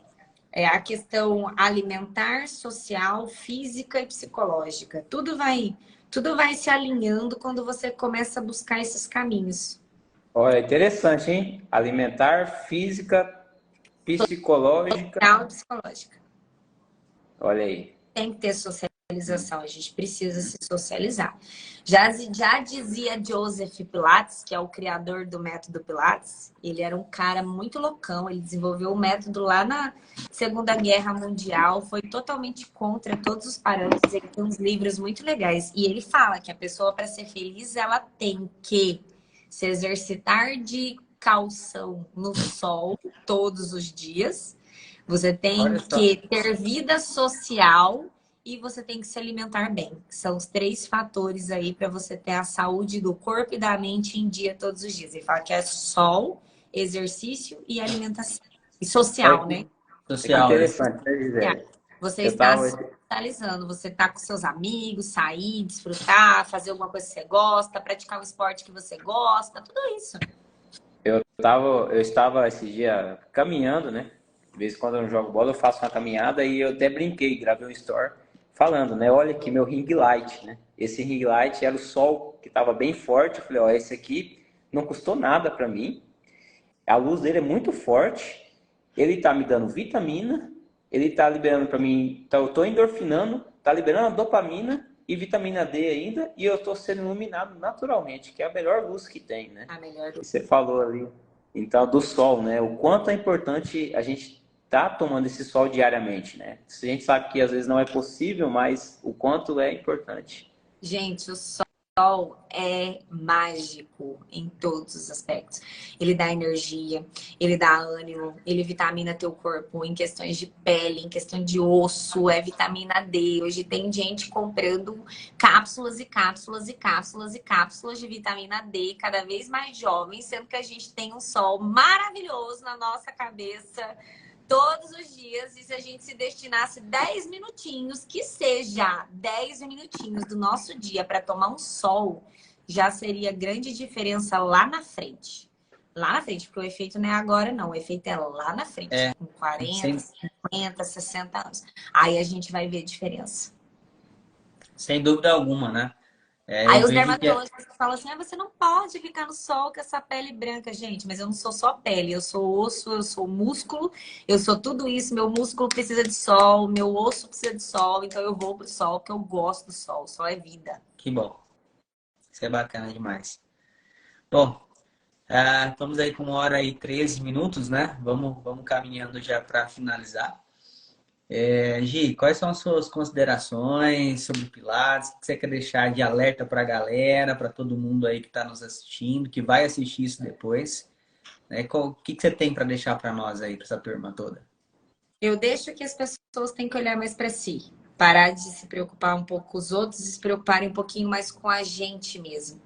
É a questão alimentar, social, física e psicológica. Tudo vai se alinhando quando você começa a buscar esses caminhos. Olha, interessante, hein? Alimentar, física, psicológica. Social e psicológica. Olha aí. Tem que ter socialização, a gente precisa se socializar. Já dizia Joseph Pilates, que é o criador do método Pilates, ele era um cara muito loucão, ele desenvolveu o método lá na Segunda Guerra Mundial, foi totalmente contra todos os parâmetros, ele tem uns livros muito legais. E ele fala que a pessoa, para ser feliz, ela tem que se exercitar de calção no sol todos os dias. Você tem que ter vida social e você tem que se alimentar bem. São os 3 fatores aí para você ter a saúde do corpo e da mente em dia todos os dias. Ele fala que é sol, exercício e alimentação. E social, né? Social. Interessante, né, Gisele? Você está se socializando, você está com seus amigos, sair, desfrutar, fazer alguma coisa que você gosta, praticar um esporte que você gosta, tudo isso. Eu estava esse dia caminhando, né? De vez em quando eu não jogo bola, eu faço uma caminhada e eu até brinquei, gravei um story falando, né? Olha aqui meu ring light, né? Esse ring light era o sol que estava bem forte. Eu falei, ó, esse aqui não custou nada para mim. A luz dele é muito forte. Ele tá me dando vitamina, ele tá liberando para mim, então eu tô endorfinando, tá liberando dopamina e vitamina D ainda, e eu tô sendo iluminado naturalmente, que é a melhor luz que tem, né? A melhor Que você falou ali. Então, do sol, né? O quanto é importante a gente tá tomando esse sol diariamente, né? A gente sabe que às vezes não é possível, mas o quanto é importante. Gente, o sol é mágico em todos os aspectos. Ele dá energia, ele dá ânimo, ele vitamina teu corpo em questões de pele, em questão de osso, é vitamina D. Hoje tem gente comprando cápsulas e cápsulas e cápsulas e cápsulas de vitamina D, cada vez mais jovens, sendo que a gente tem um sol maravilhoso na nossa cabeça todos os dias, e se a gente se destinasse 10 minutinhos, que seja 10 minutinhos do nosso dia para tomar um sol, já seria grande diferença lá na frente. Lá na frente, porque o efeito não é agora, não. O efeito é lá na frente, com 40, 50, 60 anos. Aí a gente vai ver a diferença. Sem dúvida alguma, né? Aí os dermatologistas falam assim, você não pode ficar no sol com essa pele branca, gente. Mas eu não sou só pele, eu sou osso, eu sou músculo, eu sou tudo isso. Meu músculo precisa de sol, meu osso precisa de sol. Então eu vou pro sol, porque eu gosto do sol. O sol é vida. Que bom. Isso é bacana demais. Bom, estamos aí com 1h13, né? Vamos caminhando já para finalizar. Gi, quais são as suas considerações sobre o Pilates? O que você quer deixar de alerta para a galera, para todo mundo aí que está nos assistindo, que vai assistir isso depois? Né? O que você tem para deixar para nós aí, para essa turma toda? Eu deixo que as pessoas têm que olhar mais para si. Parar de se preocupar um pouco com os outros e se preocuparem um pouquinho mais com a gente mesmo.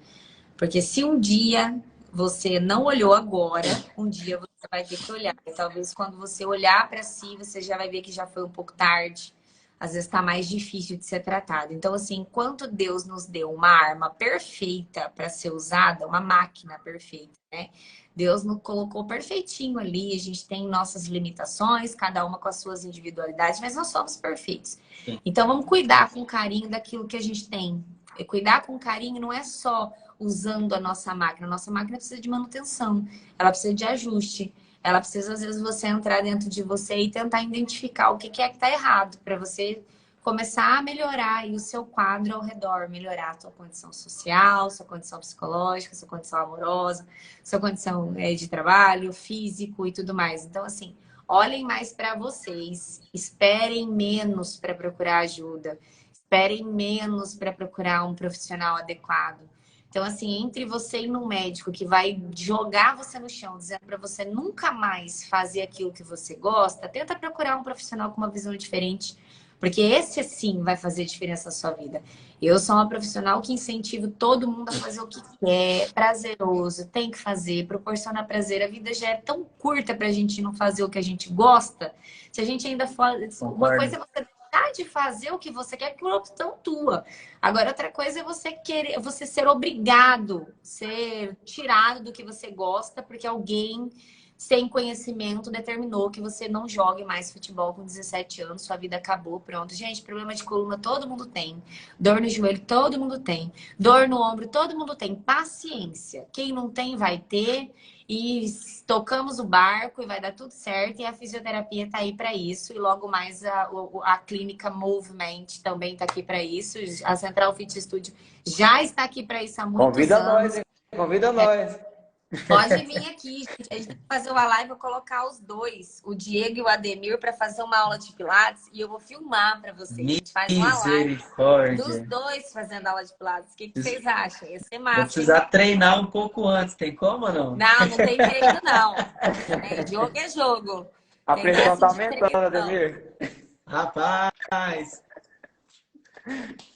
Porque se um dia você não olhou agora, um dia você vai ter que olhar. E talvez quando você olhar para si, você já vai ver que já foi um pouco tarde. Às vezes está mais difícil de ser tratado. Então, assim, enquanto Deus nos deu uma arma perfeita para ser usada, uma máquina perfeita, né? Deus nos colocou perfeitinho ali. A gente tem nossas limitações, cada uma com as suas individualidades, mas nós somos perfeitos. Sim. Então, vamos cuidar com carinho daquilo que a gente tem. E cuidar com carinho não é só usando a nossa máquina. A nossa máquina precisa de manutenção, ela precisa de ajuste. Ela precisa, às vezes, você entrar dentro de você e tentar identificar o que é que está errado, para você começar a melhorar aí o seu quadro ao redor, melhorar a sua condição social, sua condição psicológica, sua condição amorosa, sua condição de trabalho, físico e tudo mais. Então, assim, olhem mais para vocês, esperem menos para procurar ajuda, esperem menos para procurar um profissional adequado. Então, assim, entre você e um médico que vai jogar você no chão, dizendo para você nunca mais fazer aquilo que você gosta, tenta procurar um profissional com uma visão diferente, porque esse, sim, vai fazer diferença na sua vida. Eu sou uma profissional que incentivo todo mundo a fazer o que quer, prazeroso, tem que fazer, proporciona prazer. A vida já é tão curta para a gente não fazer o que a gente gosta. Se a gente ainda for... Uma coisa é você de fazer o que você quer por opção tua. Agora, outra coisa é você querer, você ser obrigado, ser tirado do que você gosta, porque alguém sem conhecimento determinou que você não jogue mais futebol com 17 anos, sua vida acabou, pronto. Gente, problema de coluna todo mundo tem. Dor no joelho todo mundo tem. Dor no ombro todo mundo tem. Paciência. Quem não tem vai ter. E tocamos o barco e vai dar tudo certo. E a fisioterapia está aí para isso. E logo mais a clínica Movement também está aqui para isso. A Central Fit Studio já está aqui para isso há muitos Convida anos. nós, hein? Convida nós. Pode vir aqui, gente. A gente vai fazer uma live, vou colocar os dois, o Diego e o Ademir, para fazer uma aula de Pilates. E eu vou filmar para vocês. A gente faz uma live dos dois fazendo aula de Pilates. O que vocês acham? Ia ser massa. Vou precisar treinar um pouco antes. Tem como ou não? Não, não tem treino, não. Jogo é jogo. A pressão tá aumentando, Ademir. Rapaz,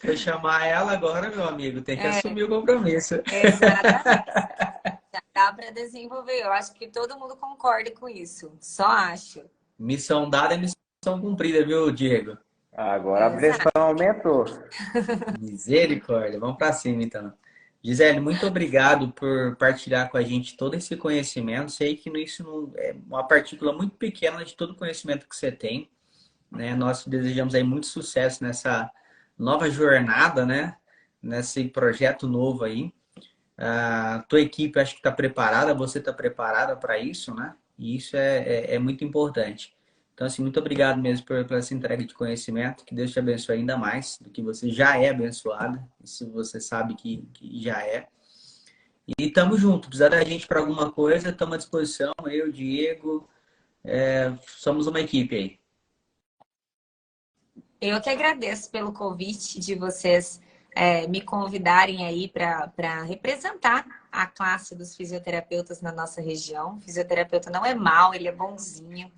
se eu chamar ela agora, meu amigo, tem que assumir o compromisso. Exatamente. Dá para desenvolver. Eu acho que todo mundo concorda com isso. Só acho. Missão dada é missão cumprida, viu, Diego? Agora a pressão aumentou. Misericórdia. Vamos para cima, então. Gisele, muito obrigado por partilhar com a gente todo esse conhecimento. Sei que isso não é uma partícula muito pequena de todo o conhecimento que você tem, né? Nós desejamos aí muito sucesso nessa nova jornada, né? Nesse projeto novo aí. A tua equipe acho que está preparada, você está preparada para isso, né? E isso é muito importante. Então, assim, muito obrigado mesmo por essa entrega de conhecimento. Que Deus te abençoe ainda mais do que você já é abençoada. Isso você sabe que já é. E tamo junto. Precisar da gente para alguma coisa, estamos à disposição. Eu, Diego, somos uma equipe aí. Eu que agradeço pelo convite de vocês me convidarem aí para representar a classe dos fisioterapeutas na nossa região. O fisioterapeuta não é mau, ele é bonzinho.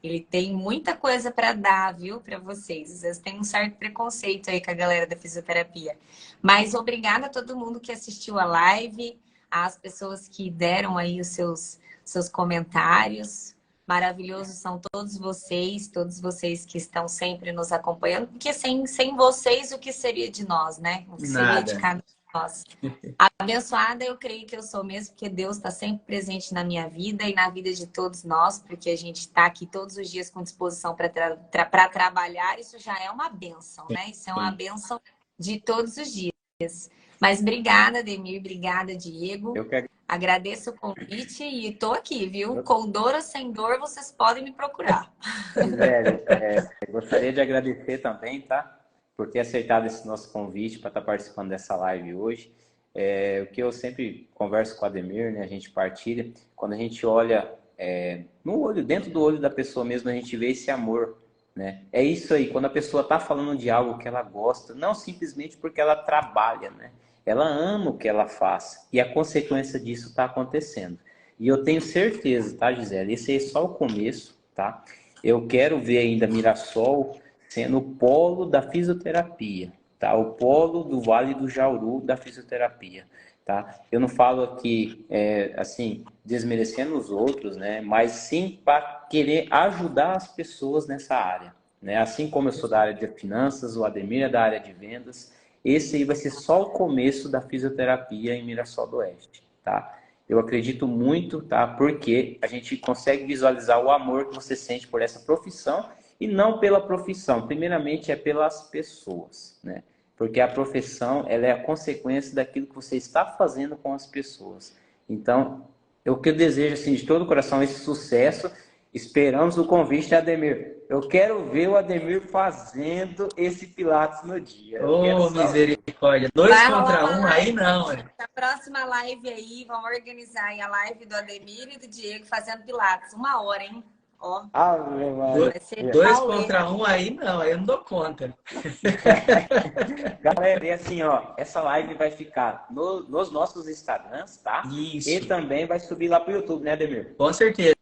Ele tem muita coisa para dar, viu, para vocês. Às vezes tem um certo preconceito aí com a galera da fisioterapia. Mas obrigada a todo mundo que assistiu a live, às pessoas que deram aí os seus comentários. Maravilhosos são todos vocês que estão sempre nos acompanhando, porque sem vocês, o que seria de nós, né? O que seria de cada um de nós? Abençoada, eu creio que eu sou mesmo, porque Deus está sempre presente na minha vida e na vida de todos nós, porque a gente está aqui todos os dias com disposição para trabalhar, isso já é uma bênção, né? Isso é uma bênção de todos os dias. Mas obrigada, Ademir, obrigada, Diego. Agradeço o convite e estou aqui, viu? Com dor ou sem dor, vocês podem me procurar. Gostaria de agradecer também, tá? Por ter aceitado esse nosso convite para estar participando dessa live hoje. o que eu sempre converso com o Ademir, né? A gente partilha, quando a gente olha no olho, dentro do olho da pessoa mesmo, a gente vê esse amor, né? É isso aí, quando a pessoa está falando de algo que ela gosta, não simplesmente porque ela trabalha, né? Ela ama o que ela faz e a consequência disso está acontecendo. E eu tenho certeza, tá, Gisele? Esse é só o começo, tá? Eu quero ver ainda Mirassol sendo o polo da fisioterapia, tá? O polo do Vale do Jauru da fisioterapia, tá? Eu não falo aqui, assim, desmerecendo os outros, né? Mas sim para querer ajudar as pessoas nessa área, né? Assim como eu sou da área de finanças, o Ademir é da área de vendas, esse aí vai ser só o começo da fisioterapia em Mirassol do Oeste, tá? Eu acredito muito, tá? Porque a gente consegue visualizar o amor que você sente por essa profissão e não pela profissão. Primeiramente é pelas pessoas, né? Porque a profissão, ela é a consequência daquilo que você está fazendo com as pessoas. Então, o que eu desejo, assim, de todo o coração, esse sucesso. Esperamos o convite, Ademir. Eu quero ver o Ademir fazendo esse Pilates no dia. Ô, misericórdia. Dois Vai contra rolar uma um, aí live, não. a próxima live aí, vamos organizar aí a live do Ademir e do Diego fazendo Pilates. 1 hora, hein? Ó, vai ser Dois pauleira. contra um, aí não, aí eu não dou conta. Galera, e assim, ó, essa live vai ficar nos nossos Instagrams, tá? Isso. E também vai subir lá pro YouTube, né, Ademir? Com certeza.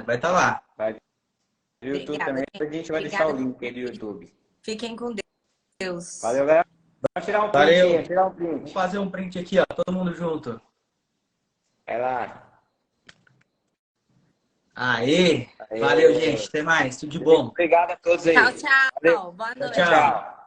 Vai estar lá. Vai no YouTube Obrigada, também, a gente vai deixar o link aí do YouTube. Fiquem com Deus. Valeu, galera. Vamos tirar um print Valeu. aí, tirar um print. Vamos fazer um print aqui, ó, todo mundo junto. Vai lá. Aê. Valeu, gente. Até mais. Tudo de bom. Obrigado a todos aí. Tchau, tchau. Valeu. Boa noite. Tchau.